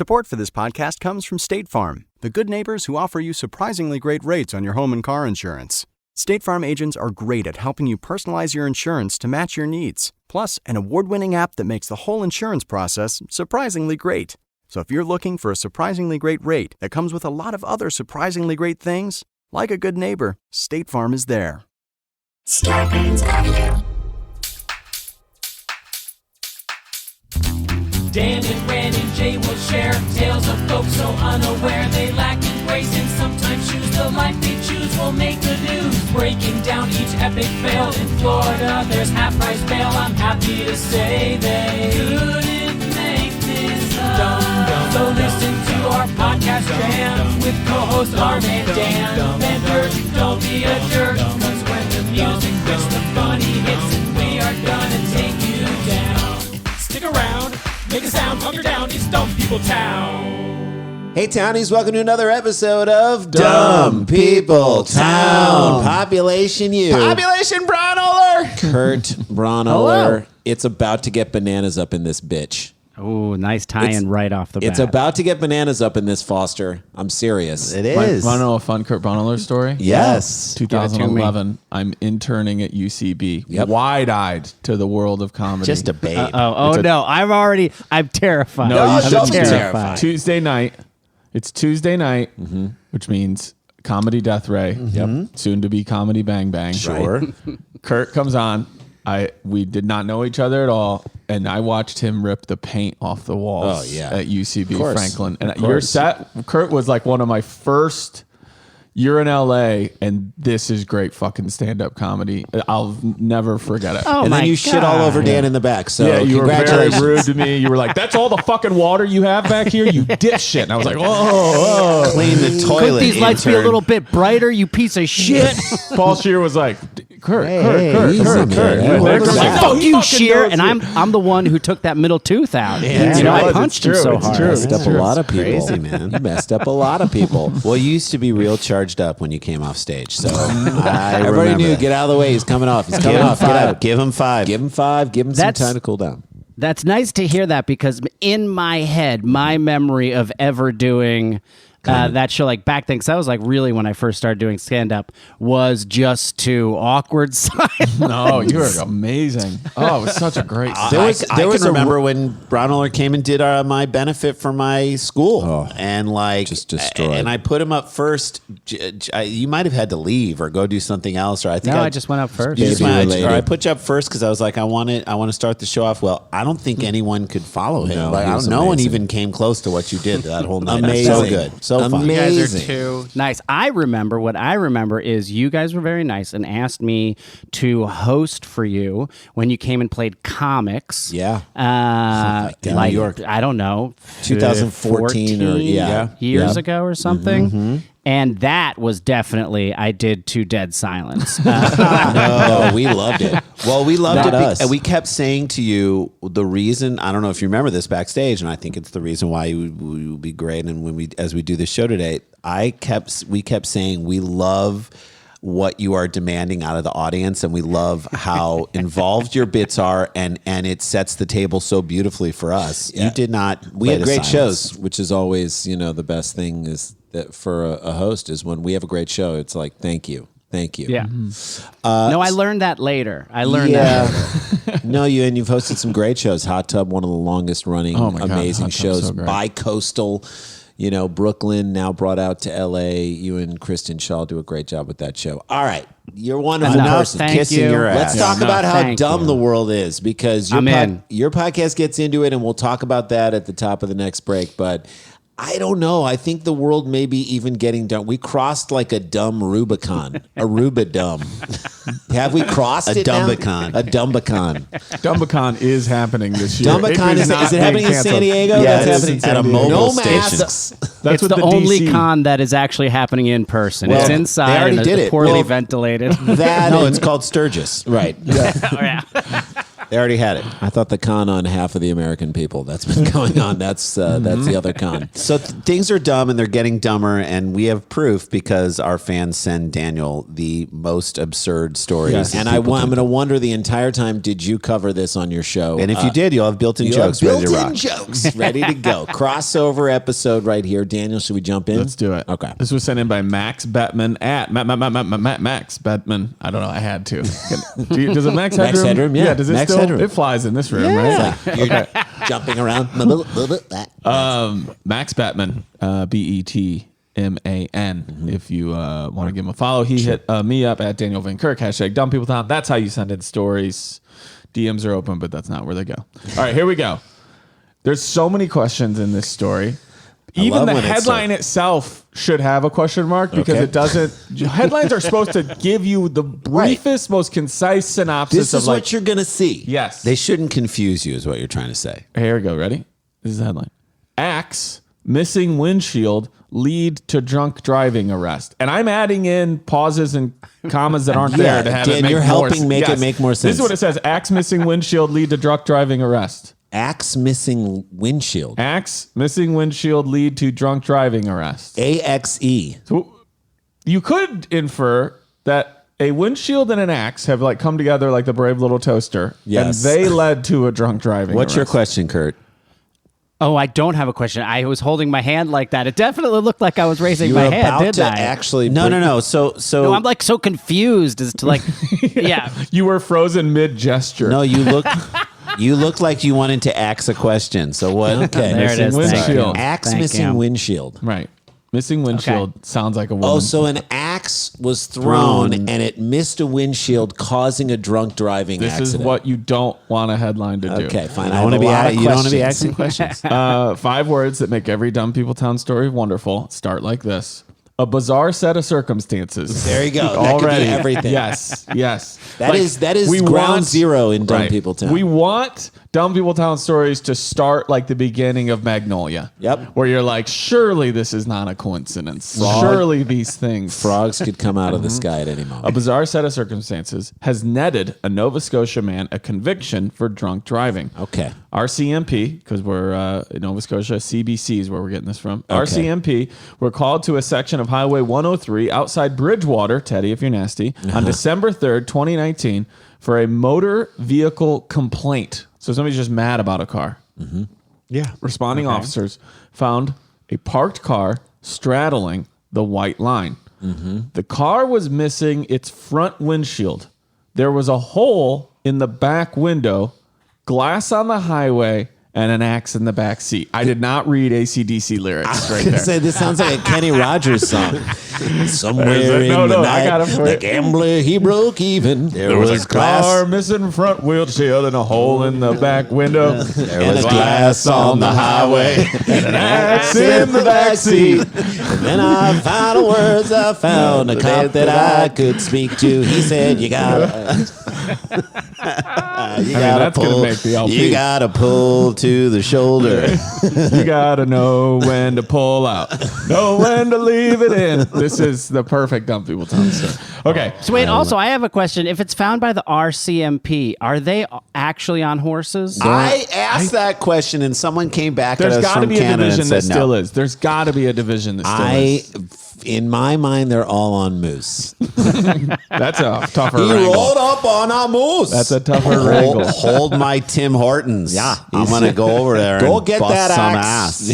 Support for this podcast comes from State Farm, the good neighbors who offer you surprisingly great rates on your home and car insurance. State Farm agents are great at helping you personalize your insurance to match your needs. Plus, an award-winning app that makes the whole insurance process surprisingly great. So if you're looking for a surprisingly great rate that comes with a lot of other surprisingly great things, like a good neighbor, State Farm is there. Scarpins Avenue. Dan and Ren and Jay will share tales of folks so unaware they lack in grace and sometimes choose the life they choose will make the news. Breaking down each epic fail in Florida, there's half-price bail. I'm happy to say they couldn't make this up. So listen to our podcast jams with co-hosts Arm and Dan. Bender, don't be a jerk, cause when the music hits, the funny hits, and we are gonna take you down. Stick around. Make a sound, hunker down, it's Dumb People Town. Hey Townies, welcome to another episode of Dumb People Town. Population U. Population Braunohler. Kurt Braunohler. It's about to get bananas up in this bitch. Oh, nice tie-in right off the bat. It's about to get bananas up in this, Foster. I'm serious. It is. Want to know a fun Kurt Braunohler story? Yes. 2011, I'm interning at UCB. Yep. Wide-eyed To the world of comedy. Just a babe. No, I'm terrified. No, you I'm shouldn't be terrified. Tuesday night. It's Tuesday night, which means Comedy Death Ray. Yep. Soon to be Comedy Bang Bang. Sure. Kurt comes on. We did not know each other at all, and I watched him rip the paint off the walls at UCB Franklin. And your set, Kurt, was like one of my first. You're in LA, and this is great fucking stand-up comedy. I'll never forget it. Oh And then my you God. shit all over Dan in the back. So Yeah, you were very congratulations. rude to me. You were like, "That's all the fucking water you have back here, you dipshit." And I was like, "Whoa." Clean the toilet. Could these lights be a little bit brighter, you piece of shit? Paul Scheer was like, "Kurt, easy, Kurt." man. And they're Fuck like, Fuck he you, fucking Sheer, knows and it. I'm the one who took that middle tooth out. Yeah. You know, I It's punched him true, so it's hard. true. Messed up a lot of people. Crazy, man. You messed up a lot of people. Well, you used to be real charged up when you came off stage. So everybody knew, get out of the way. He's coming off. He's coming off. Get out. Give him five. Give him 5. Give him some That's- time to cool down. That's nice to hear that because in my head, my memory of ever doing that show, like back then, because that was like really when I first started doing stand-up, was just to awkward silence. No, you were amazing. Oh, it was such a great set. There was remember when Braunohler came and did my benefit for my school, and like Just destroyed. And I put him up first. You might have had to leave or go do something else, or I think No, I just went up first. You just Baby went, related. or I put you up first because I was like, I want to start the show off well. I don't think anyone could follow him. No, like, he was no one amazing. even came close to what you did that whole night. Amazing. So good, so fun. You guys are Amazing. too nice. What I remember is you guys were very nice and asked me to host for you when you came and played comics. Yeah. Like, New York. I don't know, 2014 or years ago or something. And that was definitely, I did to Dead Silence. No, we loved it. Well, we loved Not it. us. And we kept saying to you, the reason, I don't know if you remember this backstage, and I think it's the reason why you would be great. And as we do this show today, we kept saying, we love what you are demanding out of the audience, and we love how involved your bits are, and it sets the table so beautifully for us. You did not. We had great shows. which is always, the best thing is that for a host is when we have a great show, it's like, thank you. Yeah. No, I learned that later. No, you've hosted some great shows. Hot Tub, one of the longest running, Oh my God, amazing Hot Tub's shows. so great. Bi-coastal, Brooklyn, now brought out to LA. You and Kristen Shaw do a great job with that show. All right. You're one of the person Thank kissing you. your ass. Let's talk about how thank dumb you. the world is, because I'm in. your podcast gets into it, and we'll talk about that at the top of the next break. But I don't know. I think the world may be even getting dumb. We crossed like a dumb Rubicon, a Rubidumb. Have we crossed A it now? Dumbicon. A Dumbicon. Dumbicon is happening this year. Dumbicon is not it being happening in canceled. San Diego? Yeah, That's it's happening at a San Diego. mobile No station. masks. That's It's what the only DC con that is actually happening in person. Well, it's they inside already and did it. poorly Well, ventilated. That no, it's called Sturgis. Right. Oh, yeah. They already had it. I thought the con on half of the American people. That's been going on. That's the other con. So things are dumb and they're getting dumber, and we have proof because our fans send Daniel the most absurd stories. Yes. And I'm going to wonder the entire time, did you cover this on your show? And if you did, you'll have built-in jokes ready to rock. Jokes ready to go. Crossover episode right here. Daniel, should we jump in? Let's do it. Okay. This was sent in by Max Bettman at Max Bettman. I don't know. I had to. Does it Max Headroom? Max Headroom, yeah. Does it Max still? Headroom. It flies in this room, right? You're jumping around. Max Bettman, BETMAN. If you want to give him a follow, he hit me up at Daniel Van Kirk, #DumbPeopleTown. That's how you send in stories. DMs are open, but that's not where they go. All right, here we go. There's so many questions in this story. Even the headline itself should have a question mark because it doesn't. Headlines are supposed to give you the briefest, most concise synopsis This is what you're going to see. Yes. They shouldn't confuse you is what you're trying to say. Here we go. Ready? This is the headline. Axe, missing windshield, lead to drunk driving arrest. And I'm adding in pauses and commas that aren't there to have Dan, it make you're more helping make it make more sense. This is what it says. Axe, missing windshield, lead to drunk driving arrest. Axe missing windshield. Axe, missing windshield, lead to drunk driving arrest. AXE. So you could infer that a windshield and an axe have like come together like the brave little toaster. Yes. And they led to a drunk driving What's your arrest. question, Kurt? Oh, I don't have a question. I was holding my hand like that. It definitely looked like I was raising my hand, didn't I? Actually, No. So No, I'm like so confused as to like, yeah. You were frozen mid-gesture. no, you look like you wanted to axe a question. So what? Okay. There it is. Missing Thank you. windshield. Axe Thank missing you. windshield. Right. Missing windshield sounds like a woman. Oh, so an axe was thrown and it missed a windshield, causing a drunk driving this accident. is what you don't want a headline to do. Okay, fine. You I don't want to have a lot be. of You don't want to be questions. asking questions. 5 words that make every Dumb People Town story wonderful. Start like this. A bizarre set of circumstances. There you go. That could be Already. everything. Yes. That is ground zero in Dumb People Town. We want Dumb People Town stories to start like the beginning of Magnolia. Yep. Where you're like, surely this is not a coincidence. Surely these things. Frogs could come out of the sky at any A moment. bizarre set of circumstances has netted a Nova Scotia man a conviction for drunk driving. Okay. RCMP, because we're in Nova Scotia, CBC is where we're getting this from. RCMP were called to a section of Highway 103 outside Bridgewater, Teddy, if you're nasty, on December 3rd, 2019, for a motor vehicle complaint. So somebody's just mad about a car. Yeah. Responding officers found a parked car straddling the white line. The car was missing its front windshield. There was a hole in the back window, glass on the highway, and an axe in the back seat. I did not read AC/DC lyrics right there. Say, this sounds like a Kenny Rogers song. Somewhere in No, the I got it night, for the you. gambler, he broke even. There was a car missing front windshield and a hole in the back window. There was glass on the highway and an axe in the back seat. And then I found the words I found, a cop that I could speak to. He said, you gotta that's gonna make the LP. You gotta pull to the shoulder. You gotta know when to pull out, know when to leave it in. This is the perfect Dumb People Town story. Okay, So wait, also, I have a question. If it's found by the RCMP, are they actually on horses? I asked that question, and someone came back at there's us got to from be a Canada division and that said still no. is. There's got to be a division that still is. in my mind, they're all on moose. That's a tougher He wrangle. rolled up on a moose. That's a tougher wrangle. Hold my Tim Hortons. Yeah. I'm gonna go over there. Go and get bust that some axe.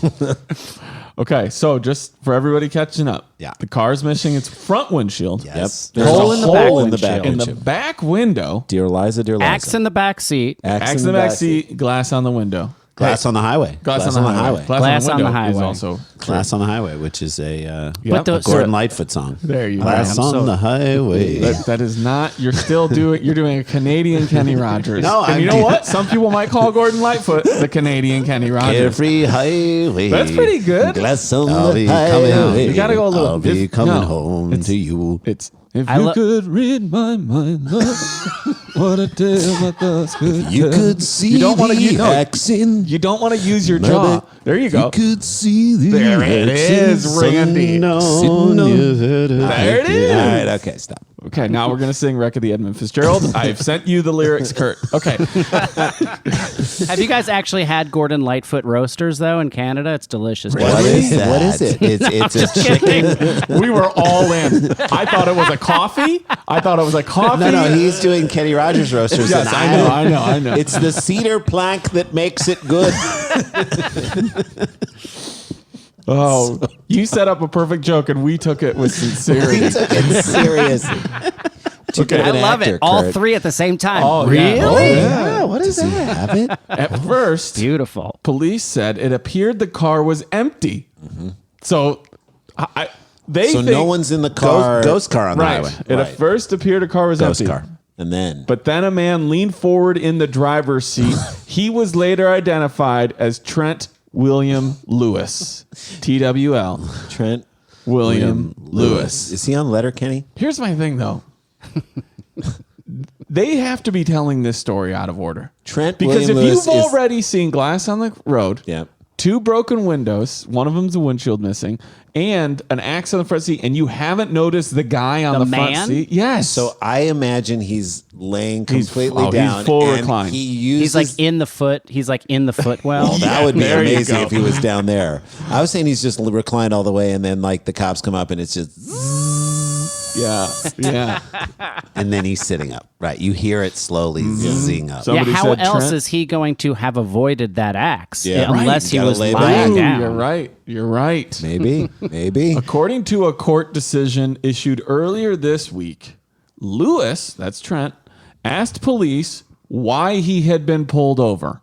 ass. Okay, so just for everybody catching up, Yeah. the car's missing its front windshield. Yes. There's Hole a in the hole back in the back windshield. In the windshield. back window, Dear Liza, dear Liza. Axe in the back seat. axe in the back seat, glass on the window. Glass on the highway. Glass on the highway. Glass on the window is highway. also Glass on the highway, which is a Yep. those- Gordon Lightfoot song. There you Glass go. on the highway. That is not. You're still doing. You're doing a Canadian Kenny Rogers. No, and I'm you know doing- what? Some people might call Gordon Lightfoot the Canadian Kenny Rogers. Every highway. That's pretty good. Glass on I'll the be coming. highway. You gotta go a little. I'll be if- coming no, home it's- to you. It's if I you lo- could read my mind, love, what a tale my thoughts could You tell. could see You don't want to the use. No, axe in. you don't want to use your jaw. There you go. You could see the There it is, Randy. There it is. All right, okay, stop. Okay, now we're going to sing Wreck of the Edmund Fitzgerald. I've sent you the lyrics, Kurt. Okay. Have you guys actually had Gordon Lightfoot roasters though in Canada? It's delicious. What is that? What is it? It's a chicken. We were all in. I thought it was a coffee. No, he's doing Kenny Rogers roasters. Yes, and I know. It's the cedar plank that makes it good. Oh, you set up a perfect joke and we took it with sincerity. We took it seriously. Okay. I love actor, it. All Kurt. three at the same time. Oh, really? yeah. Oh, Yeah, what is that? Have it? At first, Beautiful. police said it appeared the car was empty. So they So think no one's in the car. Ghost car on the right. highway. It at first appeared a car was Ghost empty. car. And then. But then a man leaned forward in the driver's seat. He was later identified as Trent William Lewis. TWL. Trent William Lewis. Is he on Letterkenny? Here's my thing, though. They have to be telling this story out of order. Trent Because William if Lewis you've is- already seen glass on the road, Yeah. 2 broken windows, one of them's a windshield missing, and an axe on the front seat, and you haven't noticed the guy on The the front man? seat. Yes. So I imagine he's laying completely he's down. full and recline. He uses, He's like in the foot. He's like in the footwell. that would be there you amazing go. if he was down there. I was saying he's just reclined all the way, and then like the cops come up, and it's just, yeah. and then he's sitting up. Right, you hear it slowly zing up. So- Yeah, Somebody how said else Trent- is he going to have avoided that axe? Yeah, right. Unless You he gotta was lay lying back. down. You're right. Maybe. According to a court decision issued earlier this week, Lewis, that's Trent, asked police why he had been pulled over.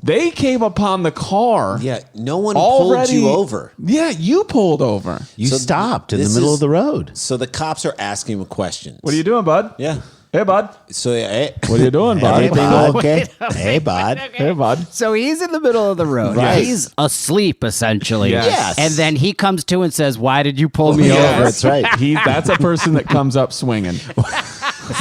They came upon the car. Yeah, no one already, pulled you over. Yeah, you pulled over. You So stopped in the this middle is- of the road. So the cops are asking him questions. What are you doing, bud? Yeah. Hey, bud. So hey, What are you doing, bud? Everything bud. okay? Hey, bud. Hey, bud. So he's in the middle of the road. Right. He's asleep, essentially. Yes. And then he comes to and says, "Why did you pull me Yes. over?" That's right. That's a person that comes up swinging.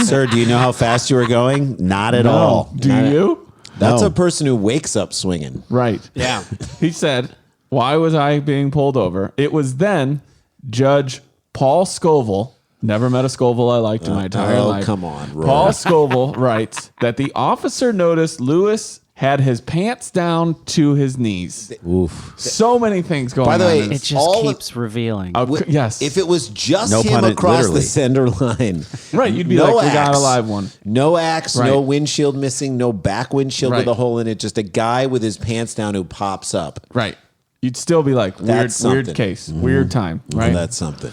sir, do you know how fast you were going? Not at all. Do you? That's No. a person who wakes up swinging. Right. Yeah. He said, "Why was I being pulled over?" It was then Judge Paul Scoville. Never met a Scoville I liked in my entire life. Come on, Roy. Paul Scoville writes that the officer noticed Lewis had his pants down to his knees. Oof. So many things going on. By the way, in It this. just All keeps revealing. Yes. If it was just No him pun- across literally. the center line, right, you'd be no like, we got a axe. live one. No axe, Right. no windshield missing, no back windshield Right. with a hole in it. Just a guy with his pants down who pops up. Right. You'd still be like, weird, That's something. weird case, weird time. Right. That's something.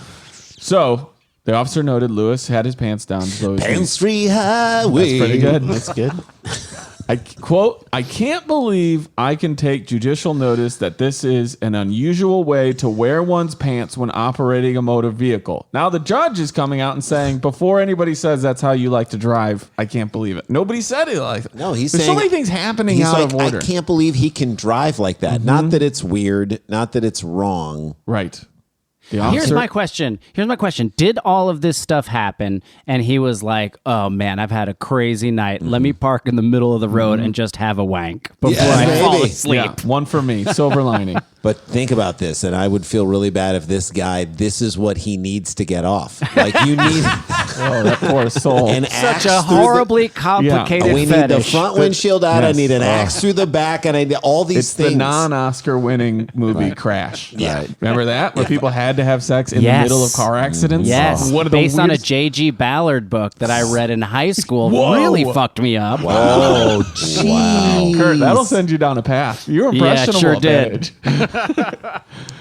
So the officer noted Lewis had his pants down. So his knees. Pants Free Highway. That's pretty good. That's good. I quote, "I can't believe I can take judicial notice that this is an unusual way to wear one's pants when operating a motor vehicle." Now the judge is coming out and saying, before anybody says that's how you like to drive, I can't believe it. Nobody said it like that. No, he's There's saying so many things happening He's out like, of order. I can't believe he can drive like that. Not that it's weird, not that it's wrong. Right. The Here's officer, my question. Did all of this stuff happen and he was like, "Oh man, I've had a crazy night. Let me park in the middle of the road and just have a wank before Yeah, I fall maybe. asleep." yeah, one for me, silver lining. But think about this, and I would feel really bad if this guy, this is what he needs to get off. Like you need Oh, that poor soul. an Such axe a through the- horribly complicated We need the fetish. front windshield out. I Yes. need an axe through the back, and I need all these It's things. the non-Oscar winning movie Crash. Yeah. Right. Remember that? Where people had to have sex in Yes. the middle of car accidents? Yes, One of the based on a weirdest- J.G. Ballard book that I read in high school. Whoa. Really fucked me up. Oh, gee. Kurt, that'll send you down a path. You're Yeah, it impressionable. sure at that did. age.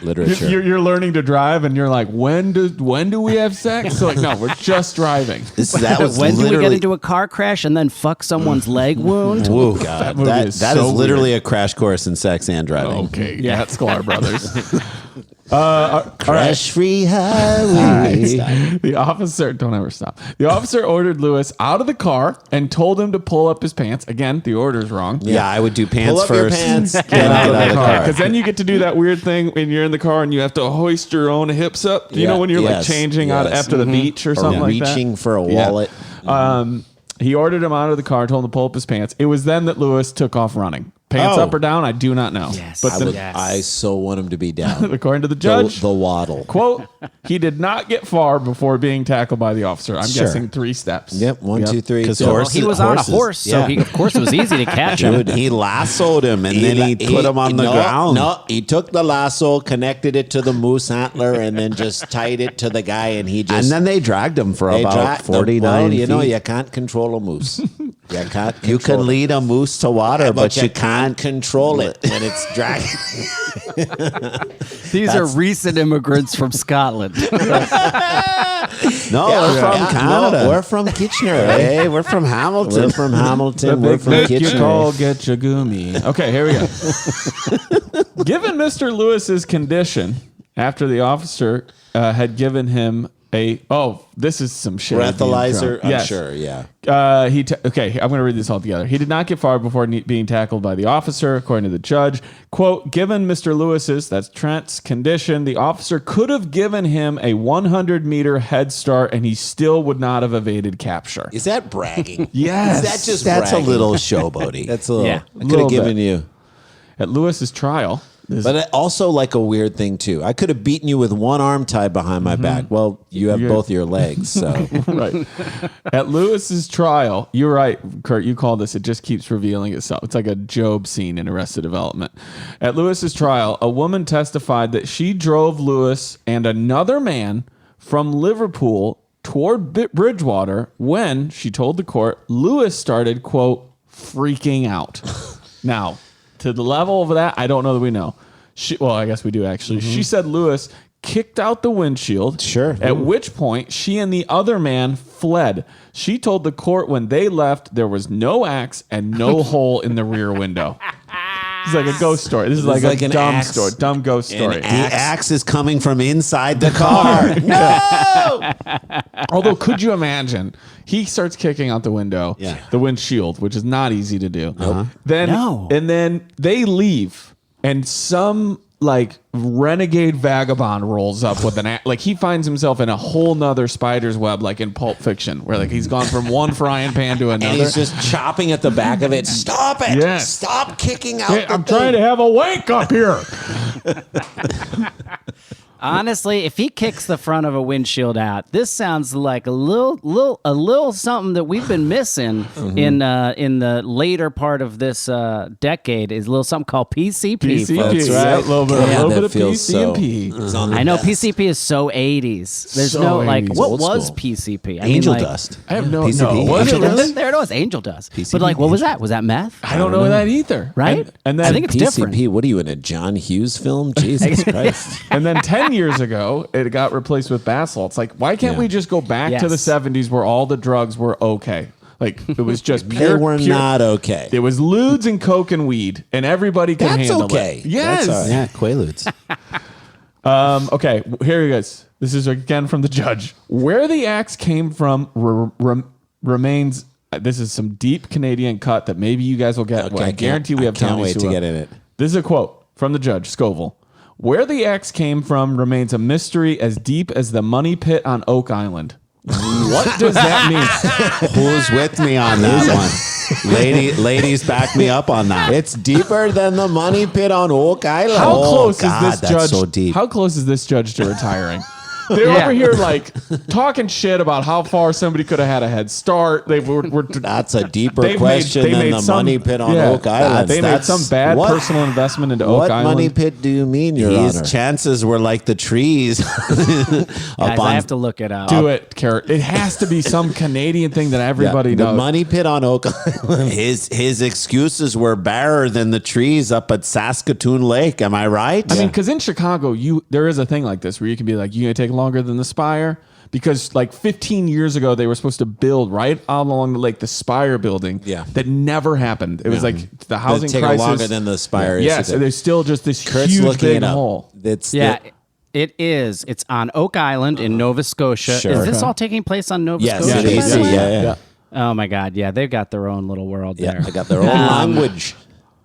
Literature. You're learning to drive, and you're like, when do we have sex? So like, no, we're just driving. That was When do we get literally. into a car crash and then fuck someone's leg wound? Whoa, God, movie that is that so is literally a crash course in sex and driving. Okay, yeah, that's Sklar Brothers. Crash Free Highway. The officer, don't ever stop. The officer ordered Lewis out of the car and told him to pull up his pants. Again, the order's wrong. Yeah, I would do Pull pants up your first. pants. Get Get out of the car. car. Because then you get to do that weird thing when you're in the car and you have to hoist your own hips up. You know, when you're like Yes, changing out yes. after the beach or something like that. reaching for a Yeah. wallet. He ordered him out of the car, told him to pull up his pants. It was then that Lewis took off running, Pants up or down? I do not know. Yes. But I so want him to be down. according to the judge, the waddle. quote, he did not get far before being tackled by the officer. I'm guessing 3 steps. Yep, 1, 2, 3. Because he was on a horse, so he, of course, it was easy to catch him. Dude, he lassoed him and then he put him on the ground. No, he took the lasso, connected it to the moose antler, and then just tied it to the guy, and he just. And then they dragged him for about 49 feet. You know, you can't control a moose. You can lead a moose to water, but you can't control it when it's dragging. These are recent immigrants from Scotland. No, we're from Canada. No, we're from Kitchener. Hey, we're from Hamilton. We're from Hamilton. The We're big from Nick you Kitchener. call get your gumi. Okay, here we go. Given Mr. Lewis's condition, after the officer had given him this is some shit. Breathalyzer, I'm Yes. sure, yeah. Okay, I'm going to read this all together. He did not get far before being tackled by the officer, according to the judge. Quote, given Mr. Lewis's, that's Trent's, condition, the officer could have given him a 100-meter head start and he still would not have evaded capture. Is that bragging? Yes. Is that just That's bragging? a little showboaty. That's a little. Yeah. I could have given you. At Lewis's trial, But also like a weird thing too. I could have beaten you with one arm tied behind my back. Well, you have both your legs, so right. At Lewis's trial, you're right, Kurt. You called this. It just keeps revealing itself. It's like a Job scene in Arrested Development. At Lewis's trial, a woman testified that she drove Lewis and another man from Liverpool toward Bridgewater when, she told the court, Lewis started, quote, freaking out. Now, to the level of that, I don't know that we know. I guess we do actually. She said Lewis kicked out the windshield. Sure. At which point she and the other man fled. She told the court when they left, there was no axe and no hole in the rear window. It's like a ghost story. This is like a dumb story. Dumb ghost story. The axe is coming from inside the car. No! Although, could you imagine? He starts kicking out the window, the windshield, which is not easy to do. And then they leave, and some like renegade vagabond rolls up with an axe. Like he finds himself in a whole nother spider's web, like in Pulp Fiction, where like he's gone from one frying pan to another. And he's just chopping at the back of it. Stop it! Yes. Stop kicking out. Hey, I'm trying to have a wank up here. Honestly, if he kicks the front of a windshield out, this sounds like a little something that we've been missing in the later part of this decade. Is a little something called PCP. PCP, folks. yeah, a little bit of feels PCP. I know PCP is so 80s. There's So no like 80s. what Old was school. PCP? I Angel mean, like, dust. I have no PCP. no. Was it Angel really? dust? There it was, Angel Dust. PCP. But like, what was that? Was that meth? I don't know that either. Right? And then I think it's different. PCP. What are you in a John Hughes film? Jesus Christ! And then 10 years ago, it got replaced with bath It's like, why can't we just go back to the 70s where all the drugs were okay? Like, it was just pure. They were not okay. It was lewds and coke and weed, and everybody could That's handle okay. it. Yes. That's all right. Yeah, Quaaludes. Okay, here you guys. This is again from the judge. Where the axe came from remains. This is some deep Canadian cut that maybe you guys will get. Okay, I guarantee we have can't Tony's wait to who- get in it. This is a quote from the judge, Scoville. Where the axe came from remains a mystery as deep as the money pit on Oak Island. What does that mean? Who's with me on that one? Ladies, back me up on that. It's deeper than the money pit on Oak Island. How Oh, close God, is this that's judge? so deep. How close is this judge to retiring? They're over here like talking shit about how far somebody could have had a head start. They were That's a deeper They've question made than the money pit on Oak Island. They made some bad What- personal investment into Oak What Island. money pit do you mean, Your His Honor? chances were like the trees. Guys, I have to look it up. Do it, Kurt. It has to be some Canadian thing that everybody the knows. money pit on Oak Island. His excuses were barer than the trees up at Saskatoon Lake. Am I right? I mean, because in Chicago, there is a thing like this where you can be like, you gonna take longer than the Spire? Because like 15 years ago, they were supposed to build right along the lake, the Spire building. Yeah. That never happened. It was like the housing Take crisis. longer than the Spire is. Yes, and there's still just this Kurt's huge looking big it up. hole. It's Yeah, it is. It's on Oak Island in Nova Scotia. Sure. Is this all taking place on Nova Yes, Scotia? it by is. the way? Yeah. Oh my God, yeah, they've got their own little world Yeah, there. they got their own language.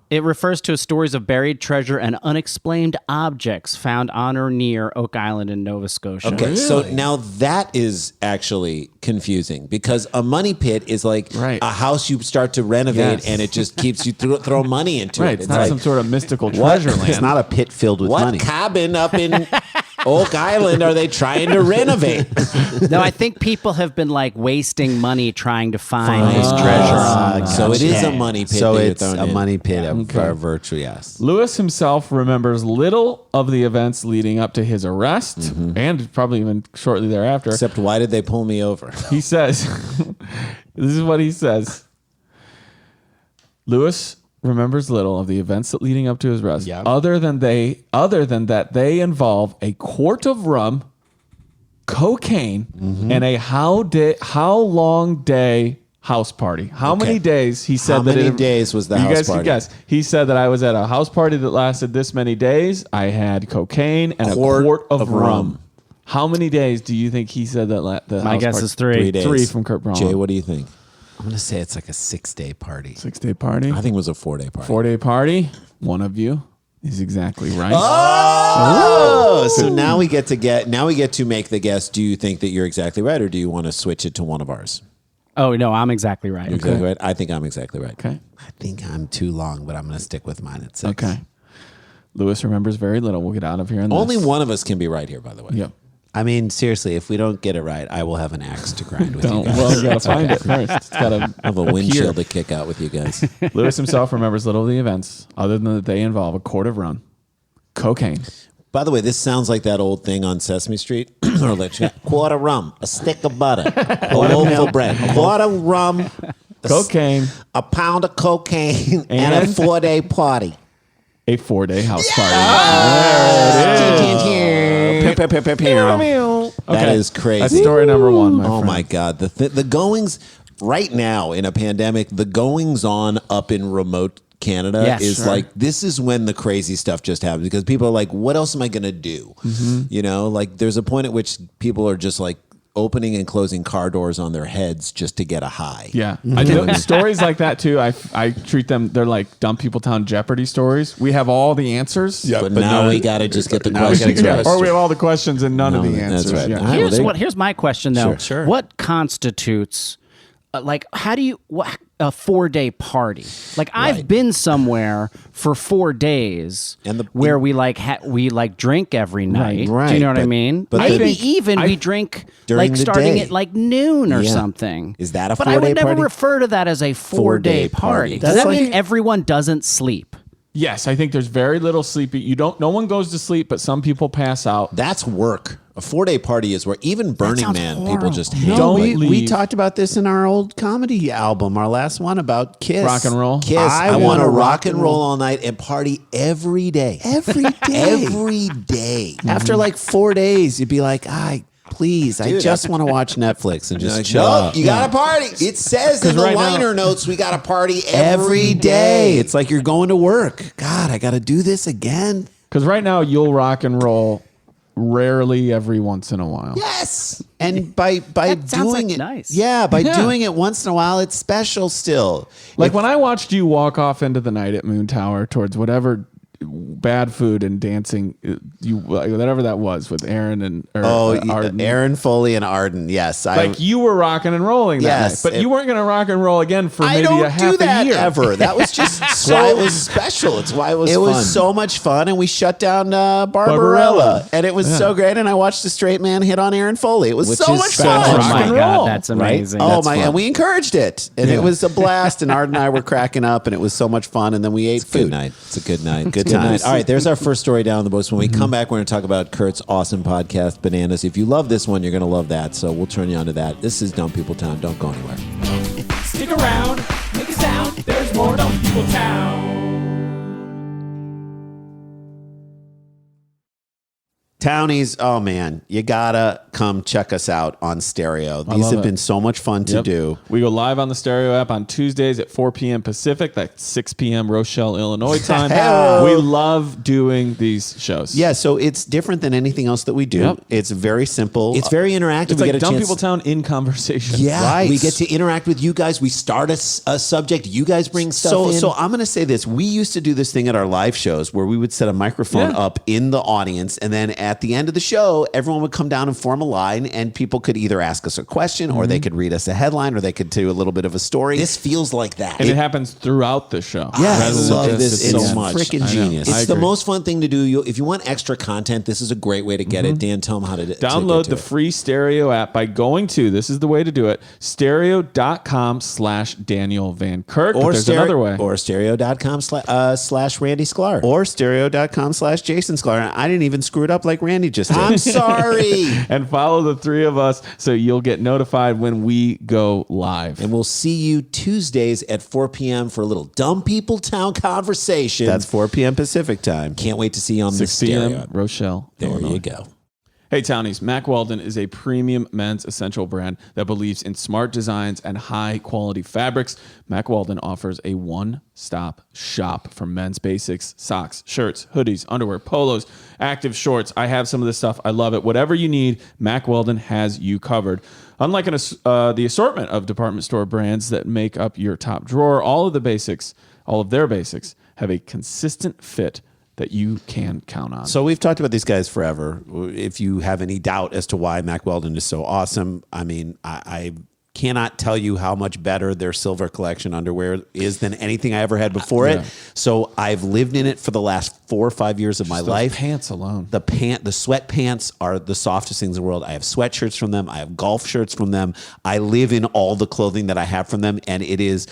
It refers to stories of buried treasure and unexplained objects found on or near Oak Island in Nova Scotia. Okay, so now that is actually confusing because a money pit is like a house you start to renovate and it just keeps you throw money into it. It's not some sort of mystical treasure land. It's not a pit filled with money. What cabin up in Oak Island are they trying to renovate? No, I think people have been like wasting money trying to find this treasure. So it is a money pit. So it's a money pit of virtue, yes. Lewis himself remembers little of the events leading up to his arrest and probably even shortly thereafter. Except why did they pull me over? He says, this is what he says. Lewis remembers little of the events that leading up to his arrest, other than that they involve a quart of rum, cocaine, and a how long day house party. How many days? He said how many days was the house party? You guys party? can guess. He said that I was at a house party that lasted this many days. I had cocaine and a quart of rum. How many days do you think he said that? My guess is 3. 3 days. 3 from Kurt Braunohler. Jay, what do you think? I'm going to say it's like a 6-day party. 6-day party. I think it was a 4-day party. 4-day party. One of you is exactly right. So now we get to make the guess. Do you think that you're exactly right, or do you want to switch it to one of ours? Oh, no, I'm exactly right. You're exactly right. I think I'm exactly right. Okay. I think I'm too long, but I'm going to stick with mine at 6. Okay. Lewis remembers very little. We'll get out of here. Only one of us can be right here, by the way. Yep. I mean, seriously, if we don't get it right, I will have an axe to grind with you guys. Well, you got to find it first. It's got to I have a windshield to kick out with you guys. Lewis himself remembers little of the events, other than that they involve a quart of rum, cocaine. By the way, this sounds like that old thing on Sesame Street. Or like, quart of rum, a stick of butter, a loaf of bread, a quart of rum, Cocaine, a pound of cocaine, and a 4-day party. A 4-day house party. That is crazy. That's story number 1, my friend. My God. The goings right now in a pandemic, the goings on up in remote Canada is like, this is when the crazy stuff just happens because people are like, what else am I going to do? You know, like there's a point at which people are just like opening and closing car doors on their heads just to get a high. Yeah. I know stories like that too. I treat them, they're like Dumb People Town Jeopardy stories. We have all the answers. Yeah, but now we got to just get the questions right. Or we have all the questions and none of the answers. That's right. Yeah. Here's my question though. Sure. What constitutes how do you a 4-day party? Like I've been somewhere for 4 days where we drink every night. Right. Do you know what I mean? But Maybe we drink during like the starting day. at like noon or something. Is that a 4-day But I would never party? refer to that as a 4-day party. Does that mean everyone doesn't sleep? Yes, I think there's very little sleepy. No one goes to sleep, but some people pass out. That's work. A 4-day party is where even Burning Man people just hate. We talked about this in our old comedy album, our last one about Kiss. Rock and roll. Kiss. I want to rock and roll all night and party every day. Every day. Every day. After like 4 days, you'd be like, please, I just want to watch Netflix and just chill out. You got to party. It says in the liner notes we got to party every day. It's like you're going to work. God, I got to do this again. Because right now you'll rock and roll rarely every once in a while. Yes. And by doing it, nice. doing it once in a while, it's special still. Like when I watched you walk off into the night at Moon Tower towards whatever bad food and dancing, whatever that was with Aaron and Arden. Aaron Foley and Arden. Yes, you were rocking and rolling that night, but you weren't going to rock and roll again for maybe a half a year. Ever. That was just That's why it was special. It's why it was fun. It was so much fun, and we shut down Barbarella, and it was so great. And I watched a straight man hit on Aaron Foley. It was so much fun. Oh rock my and God, roll, that's amazing. Right? And we encouraged it, and it was a blast. And Arden and I were cracking up, and it was so much fun. And then we ate food. Good night. It's a good night. Good times. All right, there's our first story down the books. When we come back, we're going to talk about Kurt's awesome podcast, Bananas. If you love this one, you're going to love that. So we'll turn you on to that. This is Dumb People Town. Don't go anywhere. Stick around, make a sound. There's more Dumb People Town. Townies, oh man, you gotta come check us out on Stereo. These have been so much fun to do. We go live on the Stereo app on Tuesdays at 4 p.m. Pacific. That's 6 p.m. Rochelle, Illinois time. We love doing these shows. Yeah, so it's different than anything else that we do. Yep. It's very simple. It's very interactive. It's We like get a Dumb chance- People Town in conversation. Yeah, Right. we get to interact with you guys. We start a subject. You guys bring stuff in. So I'm going to say this. We used to do this thing at our live shows where we would set a microphone up in the audience, and then at the end of the show, everyone would come down and form a line, and people could either ask us a question or they could read us a headline or they could do a little bit of a story. This feels like that. And it happens throughout the show. Yeah, I rather than love just this at the so end. much. Freaking I know. genius. I It's the agree. most fun thing to do. If you want extra content, this is a great way to get it. Dan, tell them how to Download the free Stereo app by going to, this is the way to do it, stereo.com/Daniel Van Kirk. But there's another way. Or stereo.com slash Randy Sklar. or stereo.com/Jason Sklar. And I didn't even screw it up like Randy just did. I'm sorry. And follow the three of us so you'll get notified when we go live. And we'll see you Tuesdays at 4 p.m. for a little Dumb People Town conversation. That's 4 p.m. Pacific time. Can't wait to see you on the 6 p.m. Stereo. Rochelle, There Illinois. you go. Hey, Townies, Mack Weldon is a premium men's essential brand that believes in smart designs and high-quality fabrics. Mack Weldon offers a one-stop shop for men's basics, socks, shirts, hoodies, underwear, polos, active shorts. I have some of this stuff. I love it. Whatever you need, Mack Weldon has you covered. Unlike the assortment of department store brands that make up your top drawer, all of their basics have a consistent fit that you can count on. So we've talked about these guys forever. If you have any doubt as to why Mack Weldon is so awesome, I mean, I cannot tell you how much better their silver collection underwear is than anything I ever had before it. So I've lived in it for the last 4 or 5 years of my life. Pants alone. The sweat pants are the softest things in the world. I have sweatshirts from them. I have golf shirts from them. I live in all the clothing that I have from them, and it is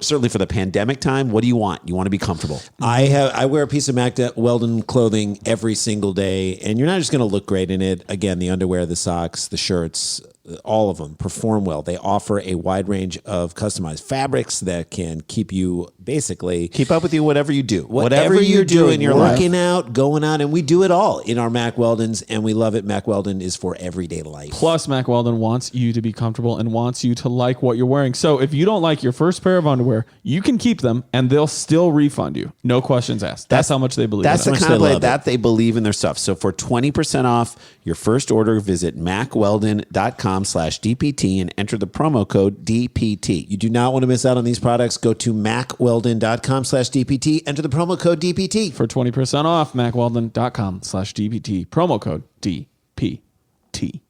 certainly for the pandemic time. What do you want? You want to be comfortable. I wear a piece of Mack Weldon clothing every single day, and you're not just going to look great in it. Again, the underwear, the socks, the shirts, all of them perform well. They offer a wide range of customized fabrics that can keep you basically Keep up with you whatever you do. whatever you do in your life. working out, going out, and we do it all in our Mack Weldons, and we love it. Mack Weldon is for everyday life. Plus, Mack Weldon wants you to be comfortable and wants you to like what you're wearing. So if you don't like your first pair of underwear, you can keep them and they'll still refund you. No questions asked. That's how much they believe That's in the it. kind of like that they believe in their stuff. So for 20% off your first order, visit mackweldon.com/DPT and enter the promo code DPT. You do not want to miss out on these products. Go to mackweldon.com/DPT. Enter the promo code DPT. For 20% off, mackweldon.com/DPT. Promo code DPT.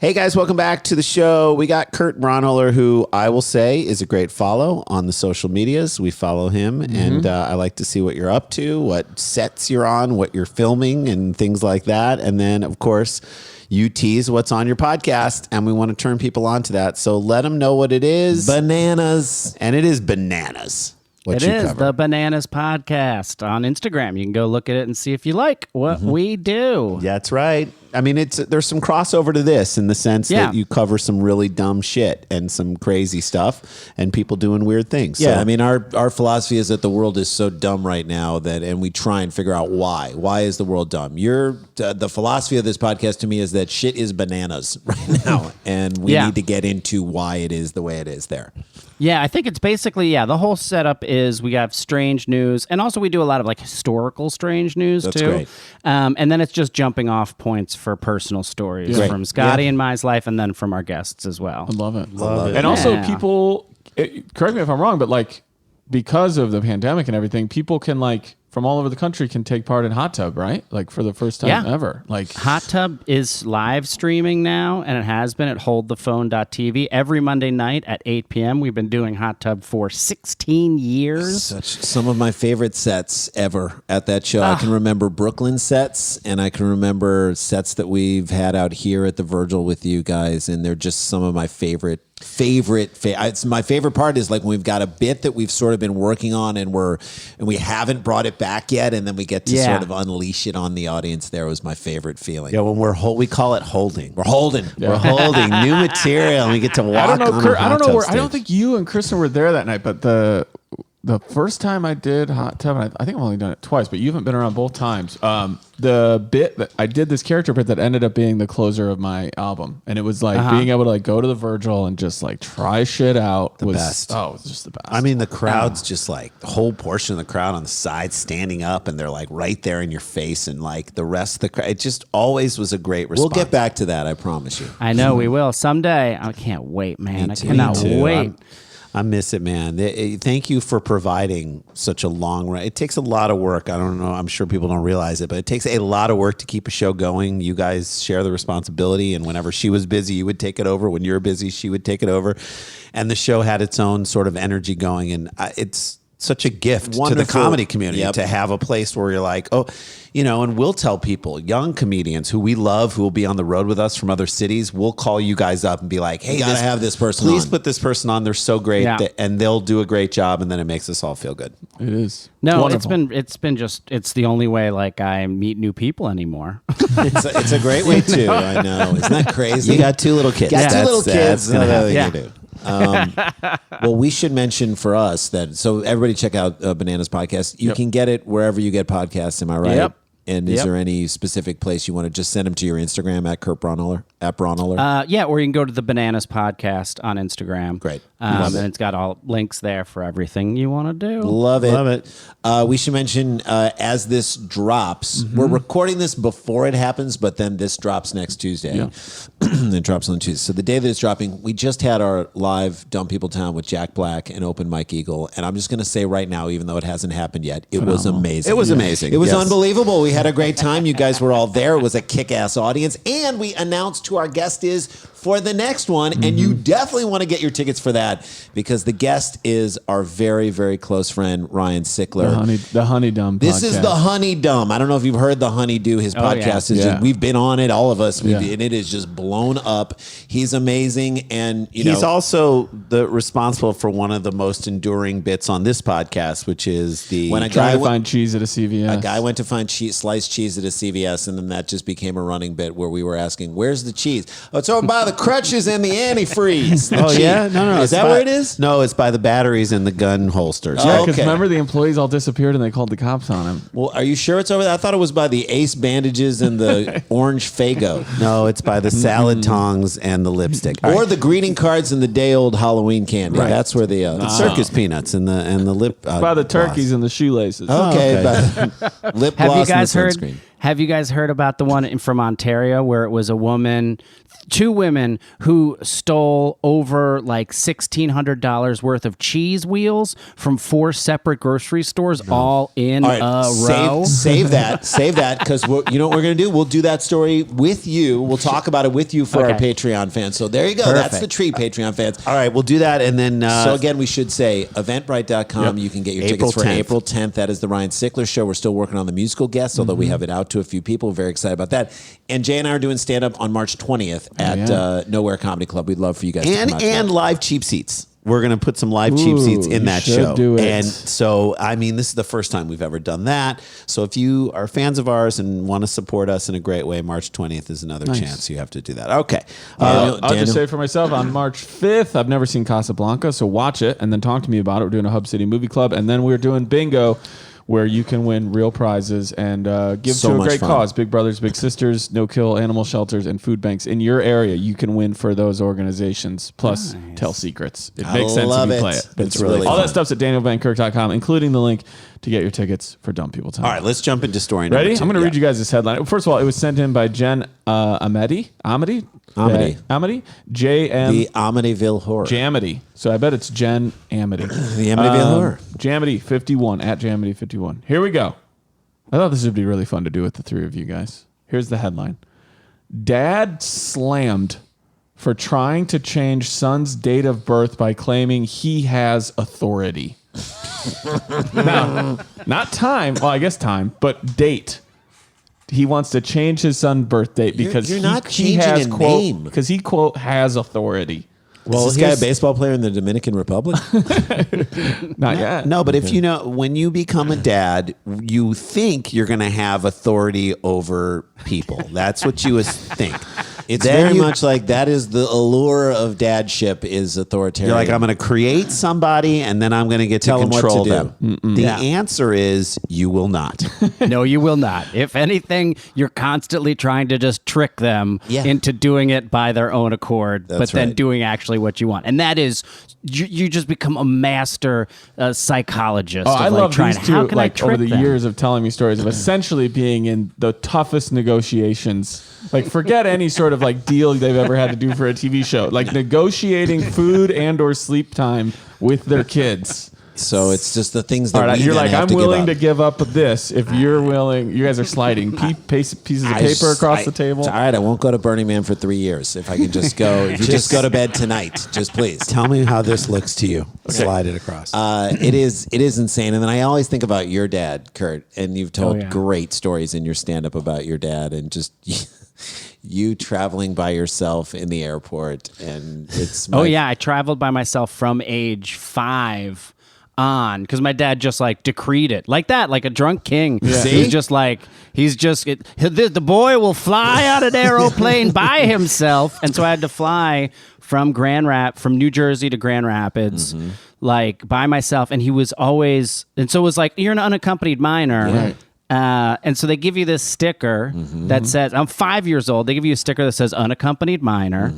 Hey guys, welcome back to the show. We got Kurt Braunohler, who I will say is a great follow on the social medias. We follow him, and I like to see what you're up to, what sets you're on, what you're filming, and things like that. And then, of course, you tease what's on your podcast, and we want to turn people on to that. So let them know what it is. Bananas. And it is bananas. What It you is cover. the Bananas Podcast on Instagram. You can go look at it and see if you like what we do. That's right. I mean, there's some crossover to this in the sense that you cover some really dumb shit and some crazy stuff and people doing weird things. Yeah, So, I mean, our philosophy is that the world is so dumb right now and we try and figure out why. Why is the world dumb? The philosophy of this podcast to me is that shit is bananas right now, and we need to get into why it is the way it is there. Yeah, I think it's basically, the whole setup is we have strange news, and also we do a lot of like historical strange news That's too. great. And then it's just jumping off points for personal stories Great. from Scotty and Mai's life, and then from our guests as well. I love it. Love it. And also Yeah. people, correct me if I'm wrong, but like because of the pandemic and everything, people can like from all over the country can take part in Hot Tub, right? Like for the first time ever. Like Hot Tub is live streaming now, and it has been at holdthefone.tv every Monday night at 8 p.m. We've been doing Hot Tub for 16 years. Some of my favorite sets ever at that show. I can remember Brooklyn sets, and I can remember sets that we've had out here at the Virgil with you guys, and they're just some of my favorite. It's my favorite part is like when we've got a bit that we've sort of been working on and we haven't brought it back yet, and then we get to sort of unleash it on the audience. There was my favorite feeling. Yeah, when we call it holding. We're holding. We're holding new material, and we get to walk. I don't know, on Kurt, a I don't hot know tub where I don't stage. think you and Kristen were there that night, but the The first time I did hot tub, I think I've only done it twice, but you haven't been around both times. The bit that I did this character bit that ended up being the closer of my album, and it was like being able to like go to the Virgil and just like try shit out. The best. Oh, it was just the best. I mean, the crowd's just like the whole portion of the crowd on the side standing up, and they're like right there in your face, and like the rest of the crowd. It just always was a great response. We'll get back to that, I promise you. I know we will someday. I can't wait, man. I too. cannot Me too. wait. I miss it, man. Thank you for providing such a long run. It takes a lot of work. I don't know. I'm sure people don't realize it, but it takes a lot of work to keep a show going. You guys share the responsibility, and whenever she was busy, you would take it over. When you're busy, she would take it over. And the show had its own sort of energy going, and it's such a gift to the comedy community to have a place where you're like, oh, you know, and we'll tell people, young comedians who we love, who will be on the road with us from other cities, we'll call you guys up and be like, hey, you gotta have this person please on. put this person on. They're so great, and they'll do a great job, and then it makes us all feel good. It is. No, wonderful. it's been just it's the only way like I meet new people anymore. It's a great way too. I know. Isn't that crazy? You got two little kids. Got two little kids. That's gonna happen. Yeah. You do. Well, we should mention for us that, so everybody check out Bananas Podcast. You can get it wherever you get podcasts. Am I right? Yep. And is there any specific place you want to just send them to your Instagram at Kurt Braunohler, at Braunohler? Yeah, or you can go to the Bananas Podcast on Instagram. Great. And it's got all links there for everything you want to do. Love it. Love it. We should mention as this drops, we're recording this before it happens, but then this drops next Tuesday. Yeah. It drops on Tuesday. So the day that it's dropping, we just had our live Dumb People Town with Jack Black and Open Mike Eagle. And I'm just going to say right now, even though it hasn't happened yet, it was amazing. It was amazing. It was Yes. unbelievable. We had a great time. You guys were all there. It was a kick-ass audience. And we announced who our guest is for the next one. And you definitely want to get your tickets for that, because the guest is our very, very close friend, Ryan Sickler. The Honeydum. This is the Honeydum. I don't know if you've heard the Honeydew. His podcast is just, we've been on it, all of us, and it is just blown up. He's amazing, and he's also responsible for one of the most enduring bits on this podcast, which is the when a Trying guy to find cheese at a CVS. A guy went to find sliced cheese at a CVS, and then that just became a running bit where we were asking, "Where's the cheese?" Oh, it's over by the crutches and the antifreeze. Oh yeah, no, is that where it is? No, it's by the batteries and the gun holsters. Yeah, because Okay. remember the employees all disappeared and they called the cops on him. Well, are you sure it's over there? I thought it was by the Ace bandages and the orange Faygo. No, it's by the salad tongs and the lipstick, Or the greeting cards and the day-old Halloween candy. Right. That's where the circus peanuts and the lip. By the turkeys and the shoelaces. Okay, but lip Have gloss you guys and heard? sunscreen. Have you guys heard about the one from Ontario where it was a woman, two women who stole over like $1,600 worth of cheese wheels from 4 separate grocery stores, all in All right, a row? save that, because you know what we're going to do? We'll do that story with you. We'll talk about it with you for our Okay. Patreon fans. So there you go. Perfect. That's the treat, Patreon fans. All right, we'll do that, and then So again, we should say eventbrite.com. You can get your April tickets for 10th. April 10th. That is the Ryan Sickler show. We're still working on the musical guests, although we have it out to a few people. Very excited about that. And Jay and I are doing stand-up on March 20th at Nowhere Comedy Club. We'd love for you guys to come out. and live cheap seats. We're going to put some live cheap seats in you that should show. do it. And so, I mean, this is the first time we've ever done that. So if you are fans of ours and want to support us in a great way, March 20th is another chance you have to do that. Okay. I'll Daniel? just say for myself, on March 5th, I've never seen Casablanca, so watch it and then talk to me about it. We're doing a Hub City Movie Club, and then we're doing bingo, where you can win real prizes and give So to a much great fun. cause. Big Brothers, Big Sisters, no-kill animal shelters, and food banks in your area. You can win for those organizations, plus tell secrets. It makes sense love if you it. play it. It's really All fun. that stuff's at danielvankirk.com, including the link to get your tickets for Dumb People Time. All right, let's jump into story number Ready? 2. I'm going to read you guys this headline. First of all, it was sent in by Jen Amity. Amity. J-M... The Amityville Horror. Jamity. So I bet it's Jen Amity. The Amityville Horror. Jamity51 at Jamity51. Here we go. I thought this would be really fun to do with the three of you guys. Here's the headline. Dad slammed for trying to change son's date of birth by claiming he has authority. Now, not time. Well, I guess time, but date. He wants to change his son's birth date because You're not he changing has, a quote, name. because he, quote, has authority. Well, is this guy a baseball player in the Dominican Republic? Not yet. No, but if you know, when you become a dad, you think you're going to have authority over people. That's what you think. It's very much like that is the allure of dadship is authoritarian. You're like, I'm going to create somebody and then I'm going to get to control them. The answer is you will not. No, you will not. If anything, you're constantly trying to just trick them into doing it by their own accord, but then doing actually what you want. And that is, you just become a master psychologist. I love trying, these two, how can I like trick over the them? years of telling me stories of essentially being in the toughest negotiations. Like, forget any sort of like deal they've ever had to do for a TV show. Like negotiating food and or sleep time with their kids. So it's just the things that you're like, I'm willing to give give up this if you're willing. You guys are sliding pieces of paper across the table. It's all right. I won't go to Burning Man for 3 years. If I can just go, if you just go to bed tonight, just please. Tell me how this looks to you. Slide it across. It is insane. And then I always think about your dad, Kurt, and you've told great stories in your stand-up about your dad and just you traveling by yourself in the airport. And it's I traveled by myself from age 5 on, because my dad just like decreed it like that, like a drunk king. He's just like, the boy will fly on an aeroplane by himself. And so I had to fly from New Jersey to Grand Rapids, like by myself. And he was always, and so it was like, you're an unaccompanied minor. Right. And so they give you this sticker that says, I'm 5 years old. They give you a sticker that says unaccompanied minor,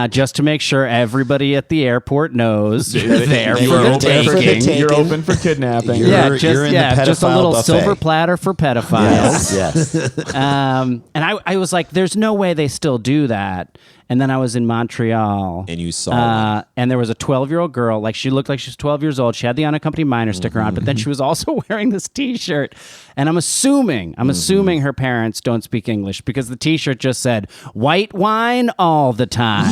just to make sure everybody at the airport knows they're taking. You're open for kidnapping. You're in the just a little buffet. silver platter for pedophiles. Yes. And I was like, there's no way they still do that. And then I was in Montreal. And you saw and there was a 12-year-old girl. Like, she looked like she was 12 years old. She had the unaccompanied minor sticker on, but then she was also wearing this T-shirt. And I'm assuming her parents don't speak English, because the T-shirt just said, white wine all the time.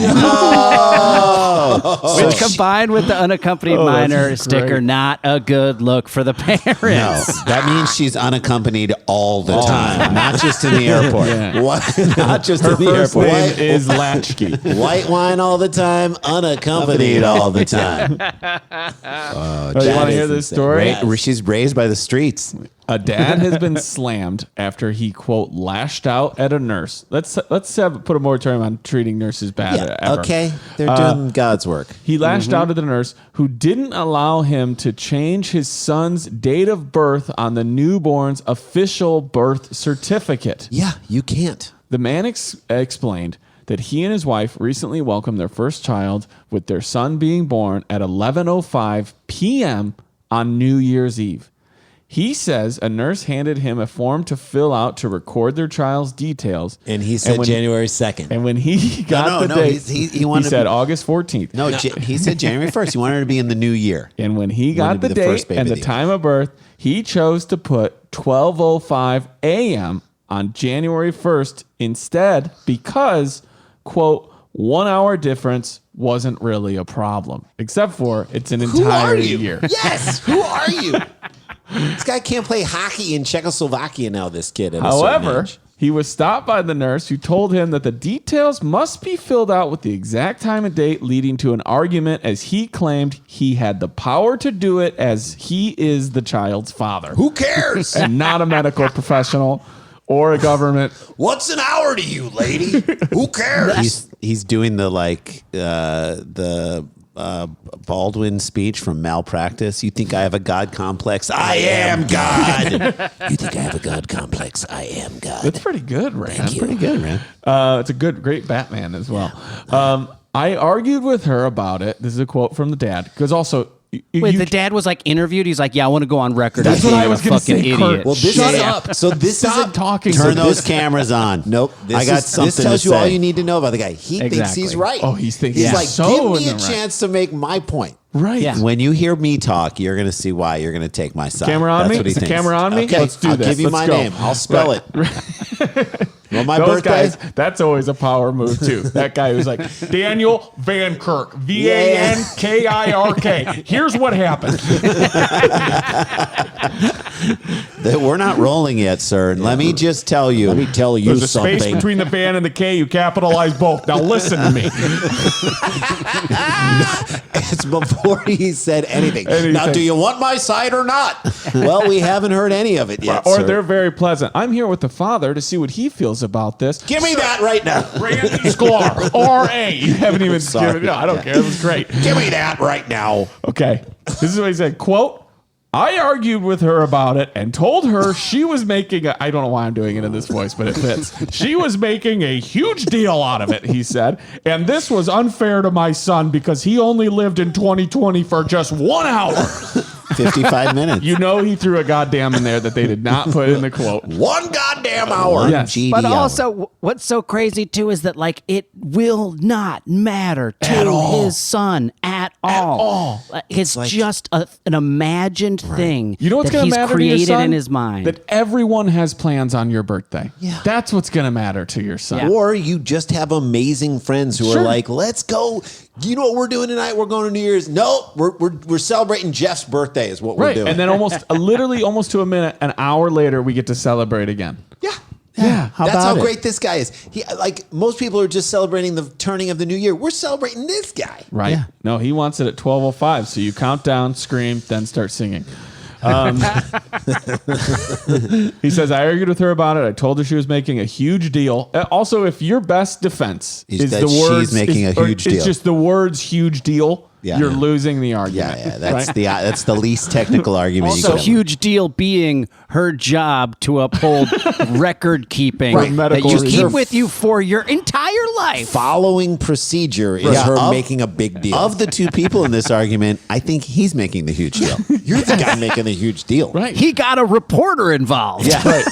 Which, combined with the unaccompanied minor sticker, not a good look for the parents. No, that means she's unaccompanied all the time, not just in the airport. Not just in the airport. Her first name is Latchkey. White wine all the time, unaccompanied all the time. You want to hear this story? She's raised by the streets. A dad has been slammed after he, quote, lashed out at a nurse. Let's put a moratorium on treating nurses bad. Ever. Okay, they're doing God's work. He lashed out at the nurse who didn't allow him to change his son's date of birth on the newborn's official birth certificate. Yeah, you can't. The man explained that he and his wife recently welcomed their first child, with their son being born at 11:05 p.m. on New Year's Eve. He says a nurse handed him a form to fill out to record their child's details. And he said January 2nd. And when he got the date, he said August 14th. No, he said January 1st. He wanted to be in the new year. And when he got the date and the time of birth, he chose to put 12:05 a.m. on January 1st instead, because, quote, 1 hour difference wasn't really a problem, except for it's an entire year. Yes, who are you? This guy can't play hockey in Czechoslovakia now, this kid. However, he was stopped by the nurse, who told him that the details must be filled out with the exact time and date, leading to an argument, as he claimed he had the power to do it, as he is the child's father. Who cares? And not a medical professional or a government. What's an hour to you, lady? Who cares? He's doing the Baldwin speech from Malpractice. You think I have a God complex? I am God. You think I have a God complex? I am God. That's pretty good, Ran. That's pretty good, man. It's a great Batman as well. I argued with her about it. This is a quote from the dad, because also... Wait, the dad was like interviewed. He's like, "Yeah, I want to go on record." That's what I was going to say. Idiot. Kurt. Well, this Shut is up. So this Stop is talking. Turn those cameras on. Nope. I got something This tells to you say. all you need to know about the guy. He thinks he's right. Oh, he's thinking he's like, so give me in a the chance to make my point. Right. Yeah. When you hear me talk, you're going to see why you're going to take my side. Camera on That's me? what he Is the thinks. camera on me? Okay, Let's do I'll this. give you Let's my go. name. I'll spell it. Well, my Those birthday. guys, that's always a power move too. That guy who's like, Daniel Van Kirk, VANKIRK. Here's what happened. We're not rolling yet, sir. And let me just tell you. Let me tell you There's a something. space between the Van and the K. You capitalize both. Now listen to me. It's before he said anything. Anything. Now, do you want my side or not? Well, we haven't heard any of it yet. Or sir. they're very pleasant. I'm here with the father to see what he feels feels about this. Give me that right now. Randy Sklar, R.A. You haven't even given it. I don't care. This is great. Give me that right now. Okay. This is what he said. Quote, I argued with her about it and told her she was making I don't know why I'm doing it in this voice, but it fits. She was making a huge deal out of it, he said. And this was unfair to my son because he only lived in 2020 for just 1 hour. 55 minutes. You know he threw a goddamn in there that they did not put in the quote. 1 goddamn hour. Yes. GD But hour. also, what's so crazy too is that like it will not matter to his son at all. It's like- just an imagined thing. You know what's that going he's to matter to your created son? in his mind. That everyone has plans on your birthday. Yeah. That's what's going to matter to your son. Yeah. Or you just have amazing friends who Sure. are like, let's go. You know what we're doing tonight? We're going to New Year's. No, we're celebrating Jeff's birthday is what we're Right. doing. And then literally almost to a minute, an hour later, we get to celebrate again. yeah. Yeah. That's how about it? great this guy is. He like most people are just celebrating the turning of the new year. We're celebrating this guy. Right. Yeah. No, he wants it at 12:05. So you count down, scream, then start singing. He says, I argued with her about it. I told her she was making a huge deal. Also, if your best defense is that the she's words, making a huge it's deal. just the words huge deal, Yeah. you're losing the argument. Yeah, that's right? that's the least technical argument you also, can huge deal being her job to uphold record keeping Right. that Medical you keep reserve. with you for your entire life. Following procedure is Yeah, her of- making a big deal. Of the two people in this argument, I think he's making the huge deal. You're the guy making the huge deal. Right. He got a reporter involved. Yeah.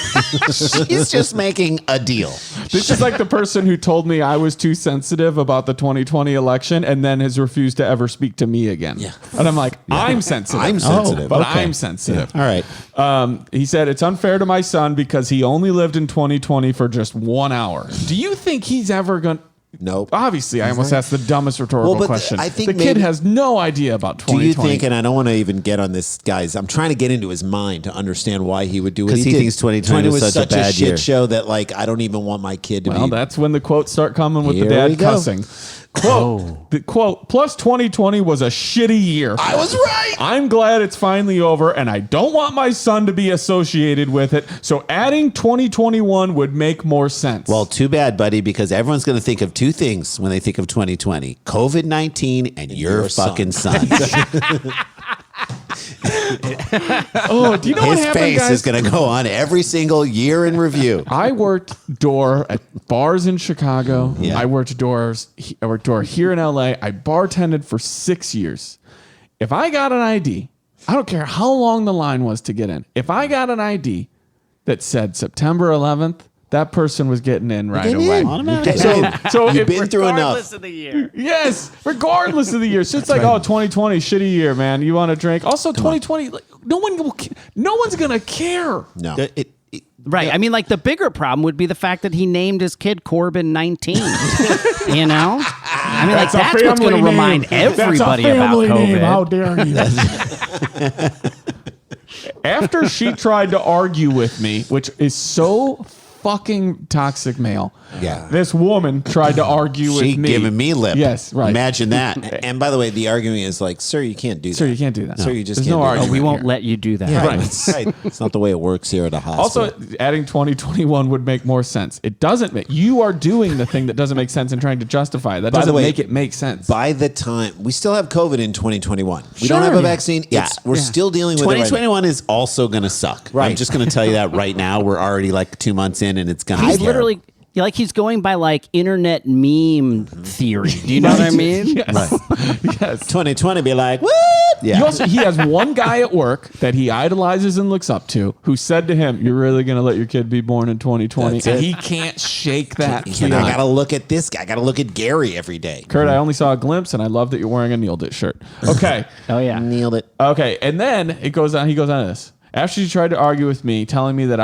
He's just making a deal. This is like the person who told me I was too sensitive about the 2020 election and then has refused to ever speak to me again. Yeah. And I'm like, I'm sensitive. I'm sensitive. But Okay. I'm sensitive. All right. He said, it's unfair to my son because he only lived in 2020 for just 1 hour. Do you think he's ever going to... Nope. Obviously, I almost asked the dumbest rhetorical Well, but question. I think the kid maybe- has no idea about Do 2020. you think, and I don't want to even get on this, guys, I'm trying to get into his mind to understand why he would do what he 'Cause he did. thinks 2020 was such a bad shit year. show that, like, I don't even want my kid to Well, be. that's when the quotes start coming with the Here we dad go. cussing. Quote, the quote, plus 2020 was a shitty year. I was right. I'm glad it's finally over, and I don't want my son to be associated with it. So adding 2021 would make more sense. Well, too bad, buddy, because everyone's going to think of two things when they think of 2020: COVID-19 and your fucking son. oh, do you know what His happened, face guys? is going to go on every single year in review. I worked door at bars in Chicago. Yeah. I worked door here in LA. I bartended for 6 years. If I got an ID, I don't care how long the line was to get in. If I got an ID that said September 11th, that person was getting in right Getting away. in. Automatically. So You've if- been through Regardless enough. of the year. Yes, regardless of the year. So it's like, oh, 2020, shitty year, man. You want a drink? Also, 2020, like, no one's gonna care. No. Right. I mean, like the bigger problem would be the fact that he named his kid Corbin 19. You know? I mean, like that's what's going to remind everybody about COVID. How dare you? After she tried to argue with me, which is so fucking toxic male. Yeah. This woman tried to argue with She me. giving me lip. Yes, right. Imagine that. And by the way, the argument is like, sir, you can't do that. Sir, you can't do that. Sir, you just There's can't no do that. argument We won't here. let you do that. Yeah, Right. right. It's not the way it works here at a hospital. Also, adding 2021 would make more sense. It doesn't make. You are doing the thing that doesn't make sense and trying to justify it. That By the doesn't way, make it make sense. by the time we still have COVID in 2021, we Sure. don't have a vaccine. Yeah. We're still dealing with it. 2021 is also going to suck. Right. I'm just going to tell you that right now. We're already like 2 months in, and it's going to He's be literally like he's going by like internet meme theory. Do you know what I mean? Yes. Yes. 2020 be like, what? Yeah. He has one guy at work that he idolizes and looks up to who said to him, "You're really going to let your kid be born in 2020?" That's And it. he can't shake that. And feeling. I got to look at this guy. I got to look at Gary every day. Kurt, I only saw a glimpse, and I love that you're wearing a Nailed It shirt. Okay. Oh yeah. Nailed it. Okay, and then it goes on. He goes on to this. After she tried to argue with me, telling me that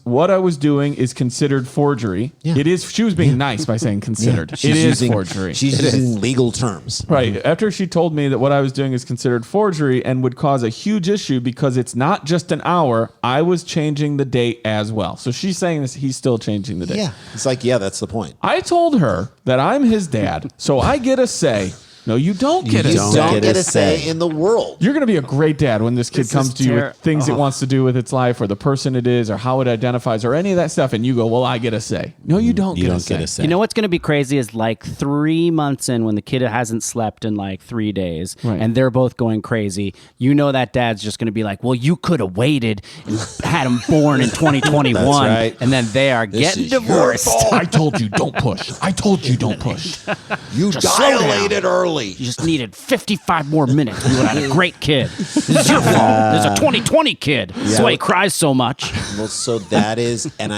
what I was doing is considered forgery. Yeah. It is. She was being nice by saying considered. It is forgery. She's using legal terms. Right. After she told me that what I was doing is considered forgery and would cause a huge issue because it's not just an hour, I was changing the date as well. So she's saying this, he's still changing the date. Yeah. It's like, yeah, that's the point. I told her that I'm his dad, so I get a say No, you don't get You a don't say. get a say in the world. You're going to be a great dad when this kid This comes is to you with things it wants to do with its life or the person it is or how it identifies or any of that stuff. And you go, well, I get a say. No, you don't get a say. You know what's going to be crazy is like 3 months in when the kid hasn't slept in like 3 days and they're both going crazy. You know that dad's just going to be like, well, you could have waited and had him born in 2021. That's right. And then they are getting divorced. I told you, don't push. I told you, don't push. You dilated early. You just needed 55 more minutes. You would have had a great kid. This is your fault. There's a 2020 kid. That's why he cries so much. Well, so that is, and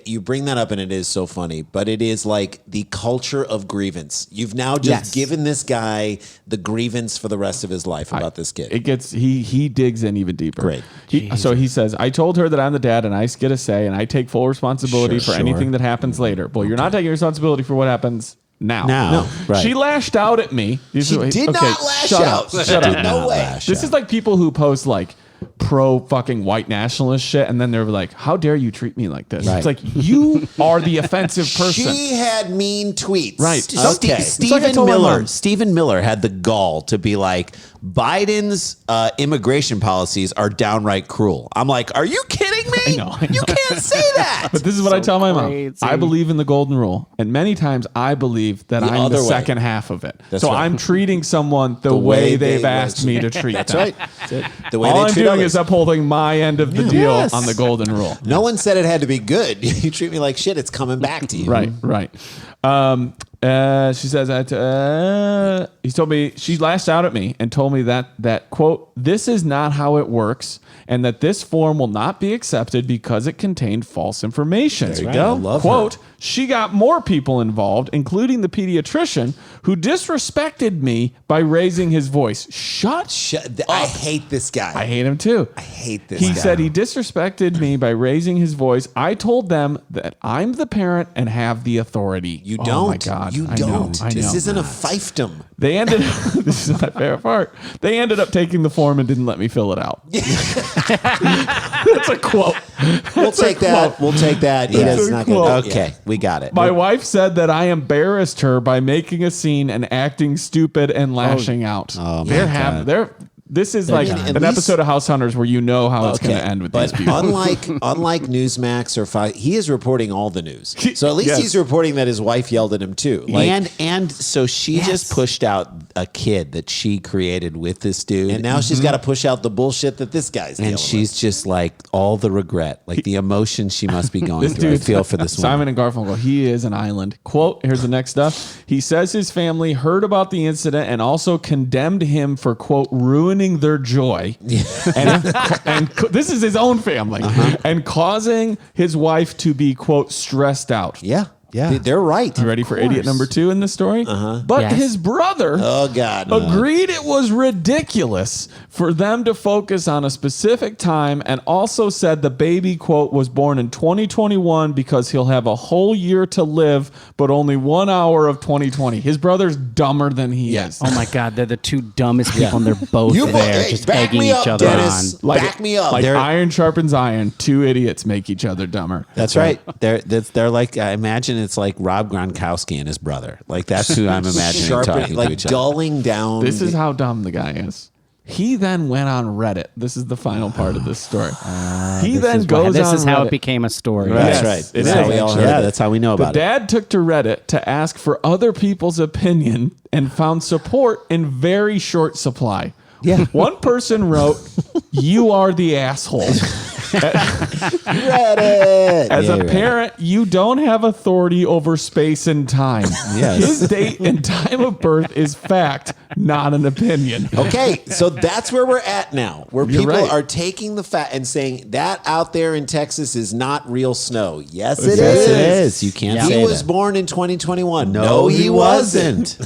you bring that up, and it is so funny, but it is like the culture of grievance. You've now just given this guy the grievance for the rest of his life about this kid. It gets he digs in even deeper. Great. So he says, I told her that I'm the dad and I get a say and I take full responsibility for anything that happens later. Well, you're not taking responsibility for what happens now. No. Right. She lashed out at me. She did not lash out. Shut up. No way. This is like people who post like pro fucking white nationalist shit and then they're like, how dare you treat me like this? Right. It's like, you are the offensive person. She had mean tweets. Right. Okay. Stephen Miller had the gall to be like, Biden's immigration policies are downright cruel. I'm like, are you kidding me? I know. You can't say that. But this is what I tell my crazy. mom. I believe in the golden rule. And many times I believe that I'm the other way. second half of it. That's so right. I'm treating someone the way they've asked me to treat That's them. right. That's it. The way All they I'm treat doing others. is upholding my end of the deal on the golden rule. No one said it had to be good. You treat me like shit, it's coming back to you. Right. She says, he told me, she lashed out at me and told me that, quote, this is not how it works and that this form will not be accepted because it contained false information. There you go. I love quote, her. she got more people involved, including the pediatrician who disrespected me by raising his voice. Shut up. I hate this guy. I hate him too. I hate this He guy. said he disrespected me by raising his voice. I told them that I'm the parent and have the authority. You don't. Oh my God. You I don't. know. This isn't a fiefdom. They ended. This is my favorite part. They ended up taking the form and didn't let me fill it out. That's a quote. We'll take that. We'll take that. He That's does a not quote. Okay, we got it. My wife said that I embarrassed her by making a scene and acting stupid and lashing out. Oh, They're my having. God. They're. This is like At an least- episode of House Hunters where you know how it's going to end with but these people. unlike Newsmax or Fox, he is reporting all the news. So at least Yes. he's reporting that his wife yelled at him too. Like, And so she just pushed out a kid that she created with this dude. and now she's got to push out the bullshit that this guy's dealing And she's just like all the regret, like the emotion she must be going This through. I dude, feel for this Simon woman. and Garfunkel, he is an island. Quote, here's the next stuff. He says his family heard about the incident and also condemned him for, quote, ruining their joy. And this is his own family. And causing his wife to be, quote, stressed out. Yeah. They're right. You ready for idiot number 2 in this story? But Yes. his brother Oh God. no. agreed it was ridiculous for them to focus on a specific time and also said the baby, quote, was born in 2021 because he'll have a whole year to live, but only 1 hour of 2020. His brother's dumber than he is. Oh my God, they're the two dumbest people, and they're both You there hey, just back egging me each up, other Dennis. on. Back me up. Like They're- iron sharpens iron. 2 idiots make each other dumber. That's right. They're like, I imagine it's like Rob Gronkowski and his brother. Like that's who I'm imagining talking to like each other. dulling down. This is how dumb the guy is. He then went on Reddit. This is the final part of this story. He then goes on This is how Reddit. it became a story. Yes, That's right. it That's is, how we all actually. heard. Yeah, that's how we know The about it. dad took to Reddit to ask for other people's opinion and found support in very short supply. Yeah. One person wrote, "You are the asshole." Reddit. As Yeah, a you're right. parent, you don't have authority over space and time. Yes. His date and time of birth is fact, not an opinion. Okay, so that's where we're at now, where You're people right. are taking the fact and saying that out there in Texas is not real snow. Yes, it is. Yes, it is. You can't He say was that. born in 2021. No, he wasn't.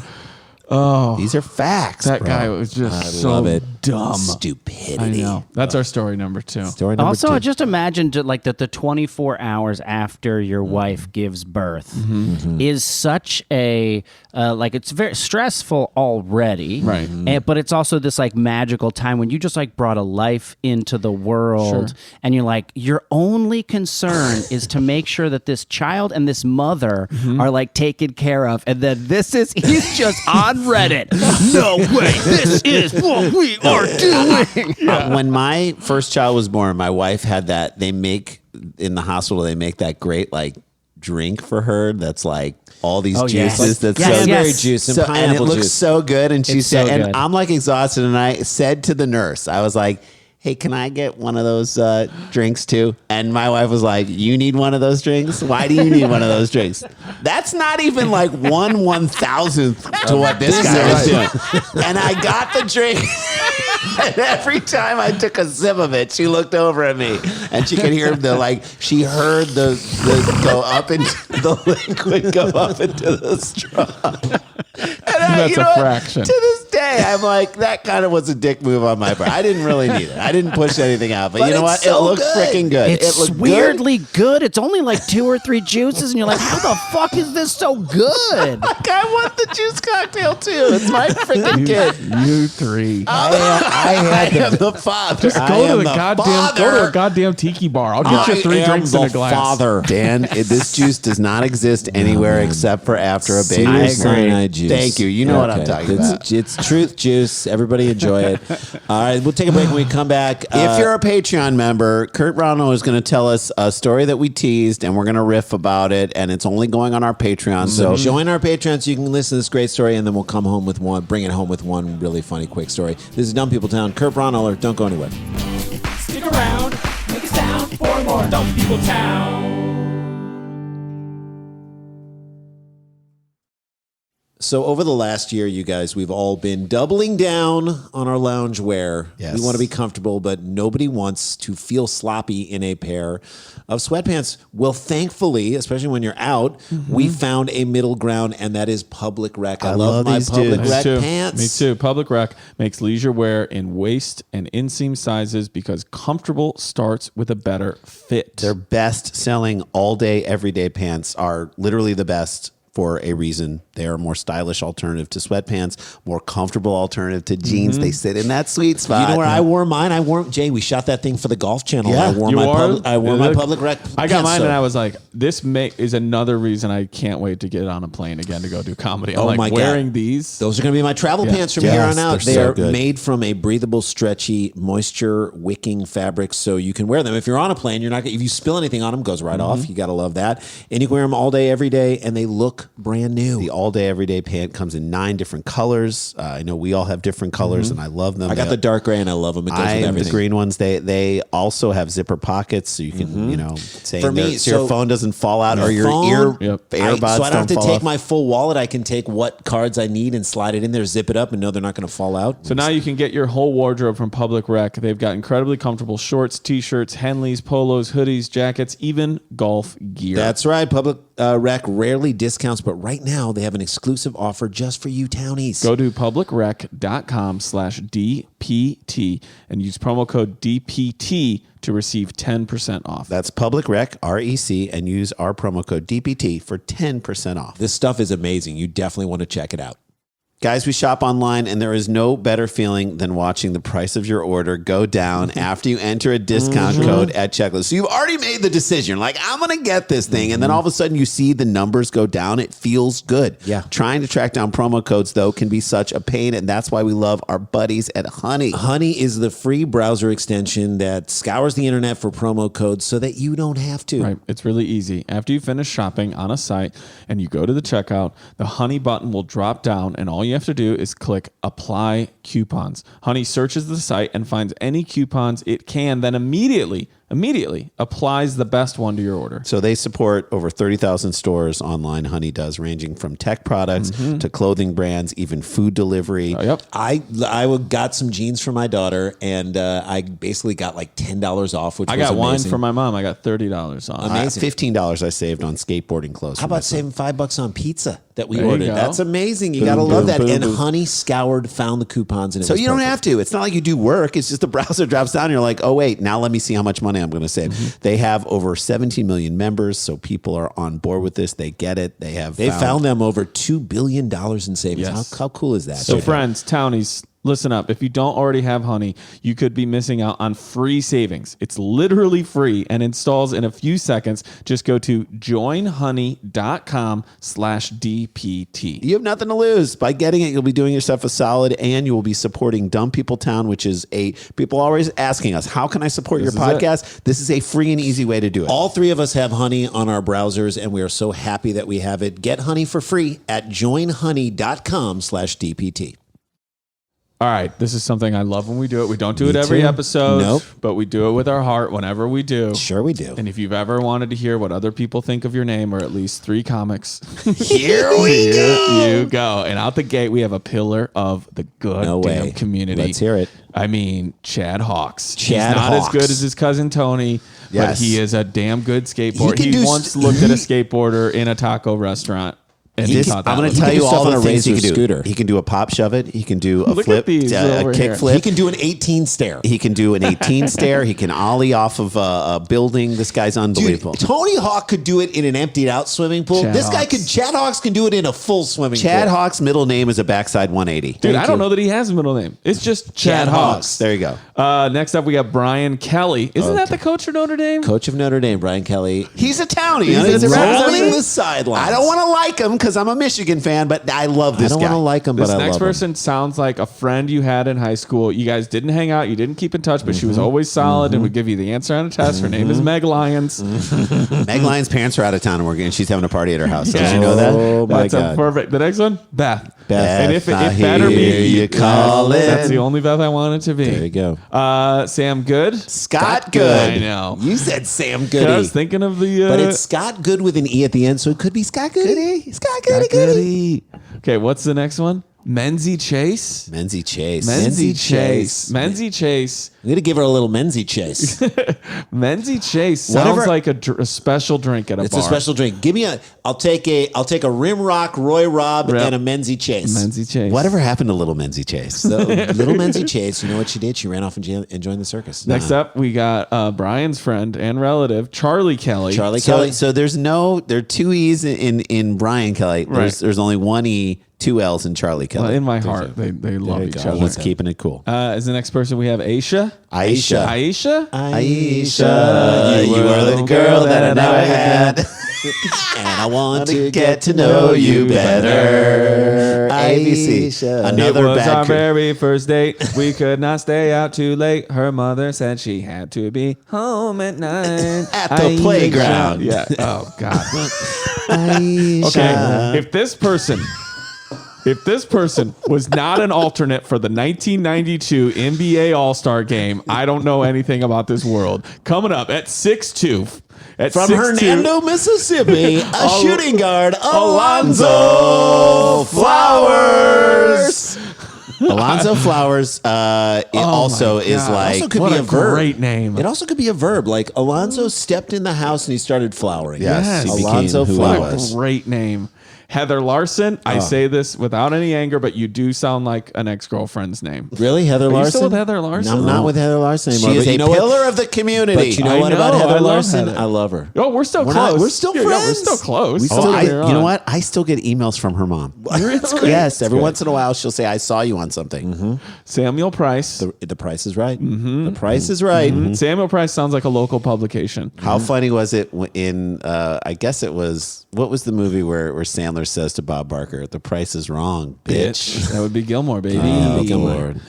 These are facts. That bro. guy was just I so love it. dumb. Stupidity. I know. That's our story number 2. Story number Also, 2. just imagine like that the 24 hours after your wife gives birth is such a like it's very stressful already, Right. But it's also this like magical time when you just like brought a life into the world, and you're like your only concern is to make sure that this child and this mother are like taken care of, and then he's just on Reddit. No way, this is what we are doing. When my first child was born, my wife had that. They make in the hospital. They make that great like drink for her. That's like all these juices. That's cranberry juice and So- pineapple and juice. It looks so good. And she It's said, so and good. I'm like exhausted. And I said to the nurse, I was like, hey, can I get one of those drinks too? And my wife was like, you need one of those drinks? Why do you need one of those drinks? That's not even like 1/1000th to what this guy was doing. And I got the drink. And every time I took a sip of it, she looked over at me and she could hear she heard the go up into the liquid go up into the straw. And That's a fraction. To this day, I'm like, that kind of was a dick move on my part. I didn't really need it. I didn't push anything out. But you know what? so it looked good. freaking good. It's it looked weirdly good. It's only like 2 or 3 juices, and you're like, how the fuck is this so good? Like, I want the juice cocktail too. It's my freaking kid. You 3. I am the father. Just I go am to the a goddamn tiki bar. I'll get you 3 drinks in a glass. Father, Dan, this juice does not exist anywhere except for after a baby. I is agree. born. Cyanide juice. Thank you. You know what I'm talking about. It's truth juice. Everybody enjoy it. All right, we'll take a break when we come back. If you're a Patreon member, Kurt Braunohler is going to tell us a story that we teased, and we're going to riff about it, and it's only going on our Patreon. So join our Patreon so you can listen to this great story, and then we'll bring it home with one really funny, quick story. This is Dumb People Town. Kurt Braunohler, don't go anywhere. Stick around, make a sound for more Dumb People Town. So over the last year, you guys, we've all been doubling down on our lounge wear. Yes. We want to be comfortable, but nobody wants to feel sloppy in a pair of sweatpants. Well, thankfully, especially when you're out, we found a middle ground, and that is Public Rec. I love my these Public dudes. Rec Me too. pants. Me too. Public Rec makes leisure wear in waist and inseam sizes because comfortable starts with a better fit. their best-selling all-day, everyday pants are literally the best for a reason. They are a more stylish alternative to sweatpants, more comfortable alternative to jeans. They sit in that sweet spot. You know where I wore mine? Jay, we shot that thing for the Golf Channel. Yeah. I wore You my wore- Public Rec. I got pants, mine so- and I was like, this is another reason I can't wait to get on a plane again to go do comedy. I'm Oh like my God. wearing these. Those are going to be my travel pants from Yes, here on out. they're They so are good. made from a breathable, stretchy, moisture-wicking fabric, so you can wear them. If you're on a plane, you're not. If you spill anything on them, it goes right off. You got to love that. And you can wear them all day, every day, and they look brand new. The all-day, everyday pant comes in 9 different colors. I know we all have different colors, and I love them. I got the dark gray, and I love them. It goes with I am the everything. green ones. They also have zipper pockets, so you can say For me, so your so- phone doesn't fall out or your phone, earbuds so I don't have to fall take off. my full wallet. I can take what cards I need and slide it in there, zip it up, and know they're not going to fall out. So now you can get your whole wardrobe from Public Rec. They've got incredibly comfortable shorts, t-shirts, Henleys, polos, hoodies, jackets, even golf gear. That's right. Public Rec rarely discounts, but right now they have an exclusive offer just for you townies. Go to publicrec.com/DPT and use promo code DPT to receive 10% off. That's Public Rec, REC, and use our promo code DPT for 10% off. This stuff is amazing. You definitely want to check it out. Guys, we shop online, and there is no better feeling than watching the price of your order go down after you enter a discount code at checklist. So you've already made the decision. Like, I'm going to get this thing. And then all of a sudden you see the numbers go down. It feels good. Yeah. Trying to track down promo codes, though, can be such a pain. And that's why we love our buddies at Honey. Honey is the free browser extension that scours the internet for promo codes so that you don't have to. Right. It's really easy. After you finish shopping on a site and you go to the checkout, the Honey button will drop down and all you have to do is click Apply Coupons. Honey searches the site and finds any coupons it can, then immediately applies the best one to your order. So they support over 30,000 stores online, Honey does, ranging from tech products to clothing brands, even food delivery. Yep. I got some jeans for my daughter, and I basically got like $10 off, which I was got wine amazing. for my mom. I got $30 off. Amazing. $15 I saved on skateboarding clothes. How about saving $5 on pizza? that we There you ordered. go. That's amazing. You Boom, got to love boom, that. boom, And boom. Honey scoured, found the coupons, and it So was you don't perfect. have to. It's not like you do work. It's just the browser drops down. And you're like, oh, wait, now let me see how much money I'm going to save. They have over 17 million members. So people are on board with this. They get it. They Found them over $2 billion in savings. Yes. How cool is that? So friends, townies, listen up. If you don't already have Honey, you could be missing out on free savings. It's literally free and installs in a few seconds. Just go to joinhoney.com/DPT. You have nothing to lose. By getting it, you'll be doing yourself a solid, and you will be supporting Dumb People Town, which is people always asking us, how can I support your This is podcast? This is a free and easy way to do it. All three of us have Honey on our browsers, and we are so happy that we have it. Get Honey for free at joinhoney.com/DPT. All right, this is something I love when we do it. We don't do it every episode, Nope. but we do it with our heart whenever we do. Sure we do. And if you've ever wanted to hear what other people think of your name, or at least 3 comics, Here we here you go. And out the gate, we have a pillar of the No goddamn way. community. Let's hear it. I mean, Chad Hawks. Chad He's not as Hawks. good as his cousin Tony, but Yes. he is a damn good skateboarder. He He, can do once looked at a skateboarder in a taco restaurant. And he thought that I'm going was to tell do you all stuff the on a things he razor can do. scooter. He can do a pop shove it. He can do a Look at flip, these a over kick here. flip. He can do an 18 stair. He can do an 18 stair. He can ollie off of a building. This guy's unbelievable. Dude, Tony Hawk could do it in an emptied out swimming pool. Chad Chad Hawks can do it in a full swimming Chad pool. Hawk's middle name is a backside 180. Dude, I don't know that he has a middle name. It's just Chad Hawks. There you go. Next up, we got Brian Kelly. Isn't that the coach of Notre Dame? Coach of Notre Dame, Brian Kelly. He's a townie. He's a Roaming the sidelines. I don't want to like him because I'm a Michigan fan, but I love I this don't guy. want to like him, This but I next love him. person sounds like a friend you had in high school. You guys didn't hang out. You didn't keep in touch, but she was always solid and would give you the answer on a test. Her name is Meg Lyons. Meg Lyons' parents are out of town and she's having a party at her house. Yeah. Did you know that? Oh my That's God. a perfect. The next one, Beth. Beth, And if I better hear be, you calling. That's the only Beth I want it to be. There you go. Sam Good. Scott Good. I know. You said Sam I Goody. was thinking of the. But it's Scott Good with an E at the end, so it could be Scott Goody. Scott Goody. Goody. Okay, what's the next one? Menzie Chase. Menzie Chase. Menzie Chase. Menzie Chase. I'm going to give her a little Menzie Chase. Menzie Chase sounds Whatever- like a special drink at a It's bar. a special drink. Give me I'll take a Rim Rock Roy Rob Yep. and a Menzie Chase. Menzie Chase. Whatever happened to little Menzie Chase? So, little Menzie Chase, you know what she did? She ran off and joined the circus. Next up, we got Brian's friend and relative, Charlie Kelly. Charlie Kelly. So there are 2 E's in Brian Kelly. There's only 1 E, 2 L's in Charlie Kelly. Well, in my heart, they love you each go. other. He's keeping it cool. As the next person, we have Aisha. Aisha. Aisha? Aisha, you are the girl that I never had. And I want To get to know you better. ABC. Aisha. Another It was bad our cr- very first date. We could not stay out too late. Her mother said she had to be home at 9. At the playground. Yeah. Oh, God. Aisha. Okay. If this person was not an alternate for the 1992 NBA All-Star game, I don't know anything about this world. Coming up at 6'2". From Hernando, Mississippi, a shooting guard, Alonzo Flowers. Alonzo Flowers. It also is God. like Also could What be a a verb. great name. It also could be a verb. Like Alonzo stepped in the house and he started flowering. Yes. He became Alonzo who he What Flowers. a great name. Heather Larson. I say this without any anger, but you do sound like an ex-girlfriend's name. Really, Heather Are you Larson? still with Heather Larson? No, I'm not with Heather Larson anymore. She is but a you know what? pillar of the community. But you know I what know, about I Heather love Larson? Heather. I love her. Oh, we're still We're not- close. we're still Yeah, we're friends. still close. We Oh, still- you know what? I still get emails from her mom. Really? Yes, every once in a while she'll say, "I saw you on something." Samuel Price. The Price is Right. The Price is Right. Samuel Price sounds like a local publication. How funny was it in? I guess it was. What was the movie where Sandler says to Bob Barker, "The price is wrong, bitch." That would be Gilmore, baby. Oh, Lord.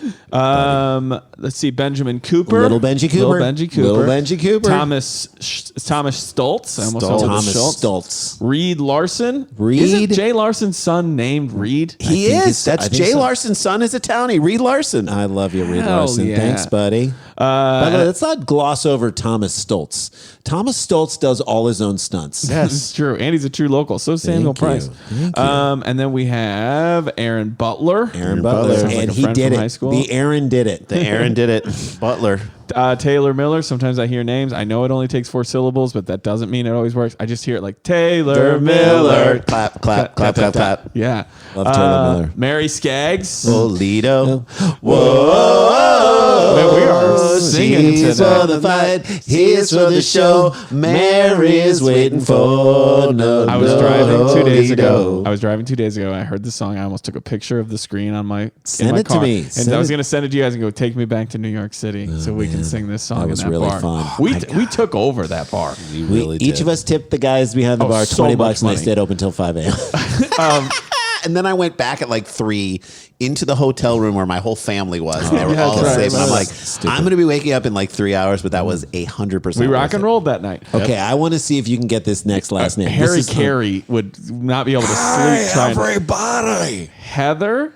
Let's see, Benjamin Cooper. Little Benji Cooper. Little Benji Cooper. Little Benji Cooper. Thomas Stoltz. I almost Stoltz. called him Thomas Schultz. Stoltz. Reed Larson. Reed? Isn't Jay Larson's son named Reed? He think is. I That's think Jay so. Larson's son. Is a townie. Reed Larson. I love you, Reed Hell Larson. yeah. Thanks, buddy. By the way, let's not gloss over Thomas Stoltz. Thomas Stoltz does all his own stunts. This is true. And he's a true local. So is Samuel Thank you. Price. Thank you. And then we have Aaron Butler. Aaron Butler. Sounds like And a he friend did from it. high school. The Aaron did it. The Aaron did it. Butler. Taylor Miller. Sometimes I hear names. I know it only takes 4 syllables, but that doesn't mean it always works. I just hear it like Taylor Miller. Clap, clap, clap, clap, clap. Yeah. Love Taylor Miller. Mary Skaggs. Lido. Whoa. Man, we are singing She's today. for the fight. Here's for the show. Mary's waiting for no. I was driving 2 days ago. I heard the song. I almost took a picture of the screen on my Send in my it to car. me. And Send I was it. going to send it to you guys and go, take me back to New York City so we can sing this song. That was in that really bar. fun. We took over that bar. Each of us tipped the guys behind the bar so $20 much and they money. stayed open until 5 a.m. And then I went back at like 3 into the hotel room where my whole family was. And they were Yeah, all that's right. asleep. And I'm like, Stupid. I'm going to be waking up in like 3 hours, but that was 100%. We rock worth and it. rolled that night. Okay, I want to see if you can get this next last name. Harry This is- Carey would not be able to sleep trying to. everybody. Heather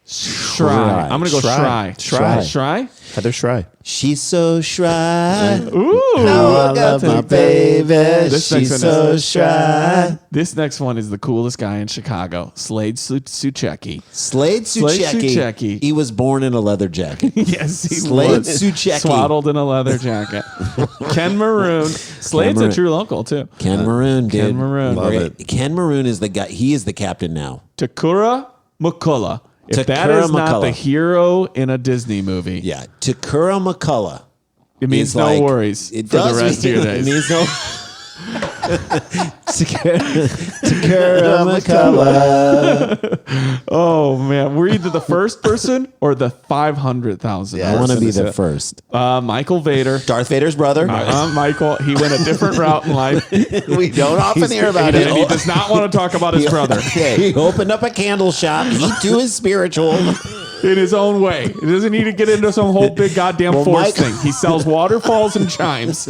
Shry. I'm going to go Shry. Shry? Heather Shry. She's so shy. Ooh. I love my baby. This She's next so one shy. This next one is the coolest guy in Chicago, Slade Suchecki. Slade Suchecki. Suchecki. He was born in a leather jacket. Yes, he Slade was. Suchecki. Swaddled in a leather jacket. Ken Maroon. Slade's Maroon. a true local, too. Ken Maroon, dude. Ken Maroon. Love Okay, it. Ken Maroon is the guy. He is the captain now. Takura McCullough. If that Takura is not McCullough. the hero in a Disney movie, Yeah, Takura McCullough. it means is no like- worries It for does the rest of your mean- days. It means no. Takura McCullough. Oh man, we're either the first person or the 500,000. I want to be the first. Michael Vader. Darth Vader's brother. Michael, he went a different route in life. We don't often hear about And he it. does not want to talk about his brother He opened up a candle shop. He too is spiritual. in his own way. He doesn't need to get into some whole big goddamn force Michael- thing. He sells waterfalls and chimes.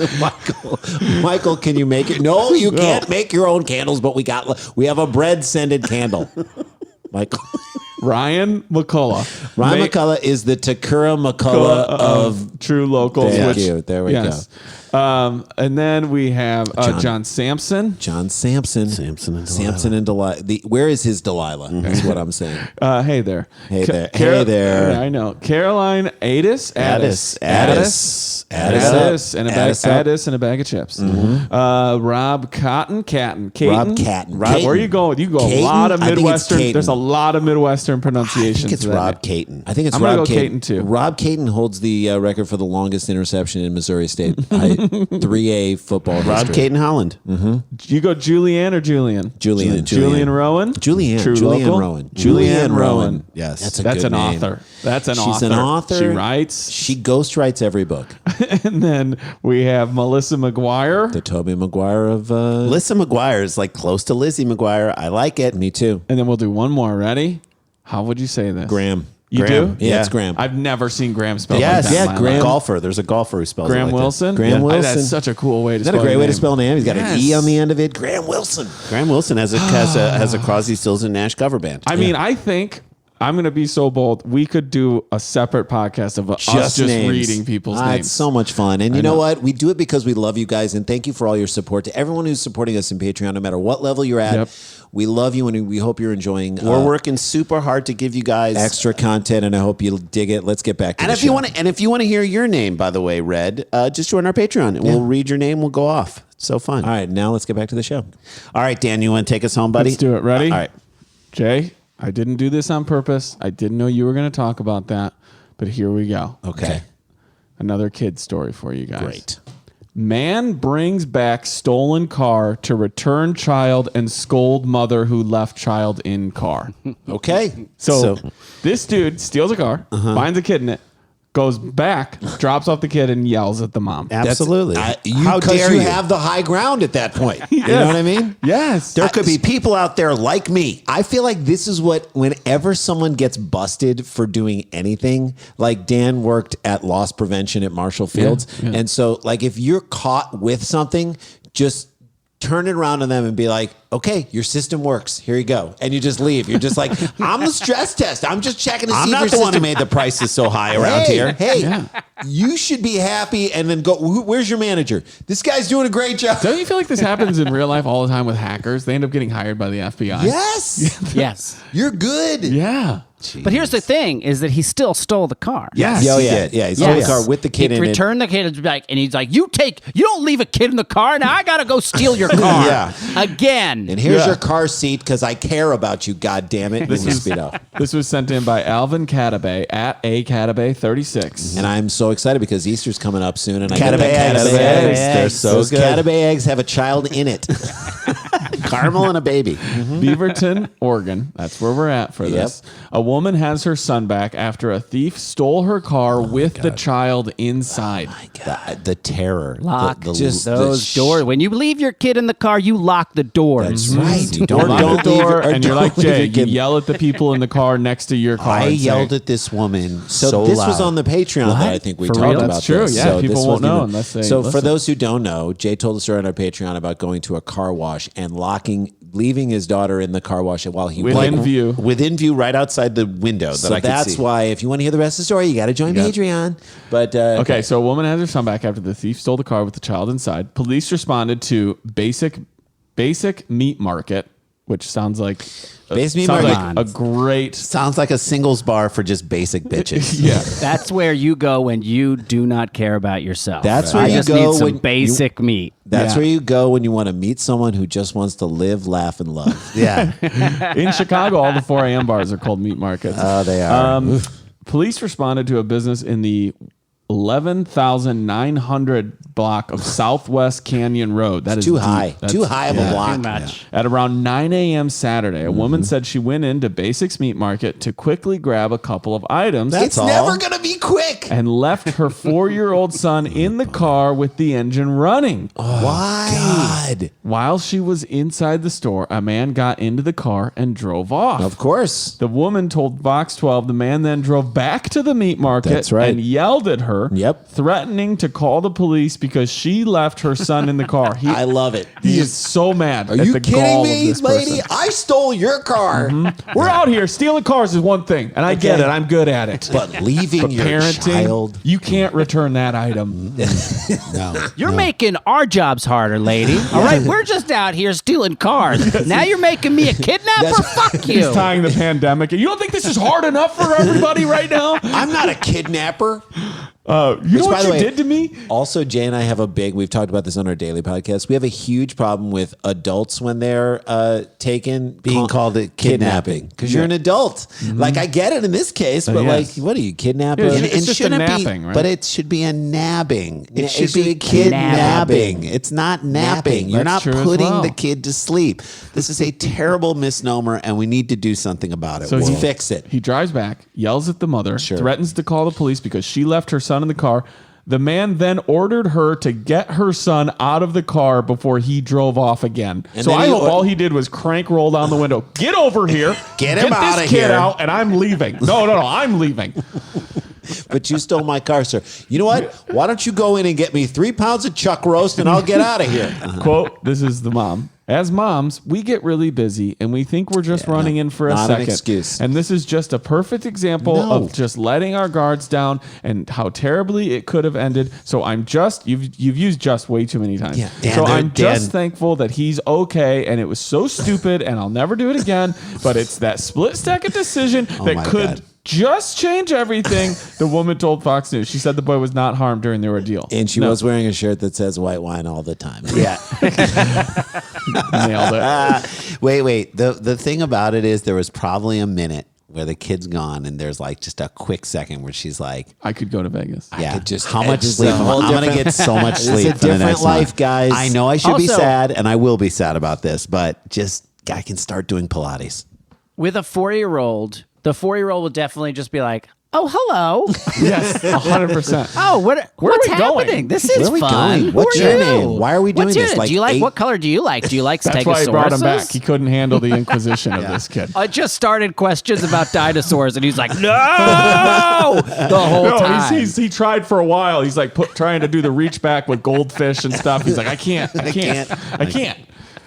Michael, can you make it? No, you can't make your own candles, but we have a bread scented candle. Michael. Ryan McCullough. Ryan Make- McCullough is the Takura McCullough of. True Locals. Thank which, you. There we go. And then we have John Sampson. John Sampson. Samson and Samson and Delilah. Where is his Delilah? Is what I'm saying. Hey there. Hey there. Hey there. Yeah, I know. Caroline Addis. Addis. Addis. Addis and a bag. Addis up. Addis and a bag of chips. Rob Caton. Rob Catton. Rob, where are you going? You go Caton? a lot of I think it's Midwestern. Caton. There's a lot of Midwestern I pronunciations. think it's to that Rob name. Caton. I think it's I'm gonna Rob go Caton. Caton, too. Rob Caton holds the record for the longest interception in Missouri State 3A football Rob history. Caton Holland. You go Julianne or Julian? Julian. Julian Rowan. Julianne. True Julianne local? Rowan. Julianne Rowan. Yes. That's a That's good an name. author. That's an author. She's an author. She writes. She ghostwrites every book. And then we have Melissa McGuire. The Tobey Maguire of. Lissa McGuire is like close to Lizzie McGuire. I like it. Me too. And then we'll do one more. Ready? How would you say this? Graham. You Graham. do? Yeah, Yeah. it's Graham. I've never seen Graham spelled Yes. like that. in my Graham. life. Golfer. There's a golfer who spells it Graham like that. Wilson? Graham Wilson. That's such a cool way to Is that spell a great your way to name. spell a name? He's got an E Yes. on the end of it. Graham Wilson. Graham Wilson has a Crosby, Stills, and Nash cover band. I mean, I think I'm going to be so bold. We could do a separate podcast of us just names. reading people's It's names. so much fun. And you know know. what? We do it because we love you guys. And thank you for all your support. To everyone who's supporting us in Patreon, no matter what level you're at, Yep. we love you and we hope you're enjoying We're working super hard to give you guys extra content. And I hope you'll dig it. Let's get back to And the if you show. want to hear your name, by the way, read, just join our Patreon and we'll read your name. We'll go off. It's so fun. All right, now let's get back to the show. All right, Dan, you want to take us home, buddy? Let's do it. Ready? All right. Jay, I didn't do this on purpose. I didn't know you were going to talk about that, but here we go. Okay. Another kid story for you guys. Great. Man brings back stolen car to return child and scold mother who left child in car. Okay. So this dude steals a car, finds a kid in it, goes back, drops off the kid, and yells at the mom. Absolutely. How dare you have the high ground at that point? You know what I mean? Yes. There could be people out there like me. I feel like this is what, whenever someone gets busted for doing anything, like Dan worked at loss prevention at Marshall Fields. Yeah. And so, like, if you're caught with something, just turn it around to them and be like, okay, your system works. Here you go. And you just leave. You're just like, I'm the stress test. I'm just checking to see if your system... I'm not the one who made the prices so high around here. Hey, you should be happy and then go, where's your manager? This guy's doing a great job. Don't you feel like this happens in real life all the time with hackers? They end up getting hired by the FBI. Yes. Yes. You're good. Yeah. Jeez. But here's the thing: is that he still stole the car. Yes, he did. Yeah, he stole the car with the kid in it. He returned the kid back, and he's like, you don't leave a kid in the car. Now I got to go steal your car again. And here's your car seat because I care about you, God damn it. This was sent in by Alvin Catabay at @Catabay36. And I'm so excited because Easter's coming up soon. And Catabay eggs. They're so Those good. Catabay eggs have a child in it. Caramel and a baby. Beaverton, Oregon. That's where we're at for this. A woman has her son back after a thief stole her car with the child inside. Oh my God. The terror. Lock Just those doors. When you leave your kid in the car, you lock the door. That's right. You Don't lock the door, and you're like Jay. You you yell at the people in the car next to your car. I and say, yelled at this woman So this was on the Patreon that I think we For talked real? about. That's true. This. Yeah, So people this won't wasn't know even- unless they So for listen. those who don't know, Jay told a story on our Patreon about going to a car wash and leaving his daughter in the car wash while he Within view. within view, right outside the window. So that I could that's see. why if you want to hear the rest of the story, you got to join Patreon. But Okay, so a woman has her son back after the thief stole the car with the child inside. Police responded to basic meat market, which sounds like Basic Meat sounds Market. like a great sounds like a singles bar for just basic bitches. yeah. That's where you go when you do not care about yourself. That's where I you just go need some when basic meat. That's Yeah. where you go when you want to meet someone who just wants to live, laugh, and love. Yeah. In Chicago, all the 4 a.m. bars are called meat markets. They are. Police responded to a business in the 11,900 block of Southwest Canyon Road. That is Too deep. high. That's- Too high of a block. Too much. At around 9 a.m. Saturday, a woman said she went into Basics Meat Market to quickly grab a couple of items. It's never going to be quick. And left her 4-year-old son in the car with the engine running. Why? God. While she was inside the store, a man got into the car and drove off. Of course. The woman told Vox 12 the man then drove back to the meat market That's right. and yelled at her, threatening to call the police because she left her son in the car. I love it. He is so mad. Are at you the kidding gall of me, this lady? person. I stole your car. We're out here. Stealing cars is one thing, and I get it. I'm good at it. But leaving But your parenting, child. you can't return that item. No. You're making our jobs harder, lady. All right, we're just out here stealing cars. Now you're making me a kidnapper? Fuck you. He's tying the pandemic. You don't think this is hard enough for everybody right now? I'm not a kidnapper. You know by what the you way, did to me? Also, Jay and I have we've talked about this on our daily podcast. We have a huge problem with adults when they're being called kidnapping because you're an adult. Like, I get it in this case, but yes. like, what are you kidnapping? Yeah, it's just a napping, right? But it should be a nabbing. It should should be be kidnapping. It's not napping. You're That's not true as putting well. the kid to sleep. This is a terrible misnomer, and we need to do something about it. So We'll he- fix it. He drives back, yells at the mother, threatens to call the police because she left her son in the car. The man then ordered her to get her son out of the car before he drove off again. And so then I he hope or- all he did was crank roll down the window. Get over here. Get him this outta kid here." out, and I'm leaving. No, I'm leaving. But you stole my car, sir. You know what? Why don't you go in and get me 3 pounds of chuck roast and I'll get out of here. Quote, this is the mom. As moms, we get really busy and we think we're just running in for a not an second. excuse. And this is just a perfect example of just letting our guards down and how terribly it could have ended. So you've used just way too many times. Yeah, Dan, so they're- I'm just Dan. thankful that he's okay and it was so stupid and I'll never do it again. But it's that split second decision that my could God. just change everything. The woman told Fox News. She said the boy was not harmed during the ordeal. And she was wearing a shirt that says white wine all the time. Yeah. Nailed it. Wait. The thing about it is there was probably a minute where the kid's gone and there's like just a quick second where she's like, I could go to Vegas. yeah, just- how much it's sleep? a whole I'm going to different- get so much It's sleep. a for the different next life, month. guys. I know I should be Also- sad and I will be sad about this, but just I can start doing Pilates. With a 4-year-old, the 4-year-old will definitely just be like, "Oh, hello. Yes, 100%. Oh, what's we going? happening? This is Where are we fun. going? Who What's are your you? name? Why are we doing What's this? your- Like do you like 8 what color do you like? Do you like That's why he brought him back. Stegosauruses? He couldn't handle the inquisition of this kid. I just started questions about dinosaurs, and he's like, "No!" the whole No, time. he tried for a while. He's like trying to do the reach back with goldfish and stuff. He's like, I can't.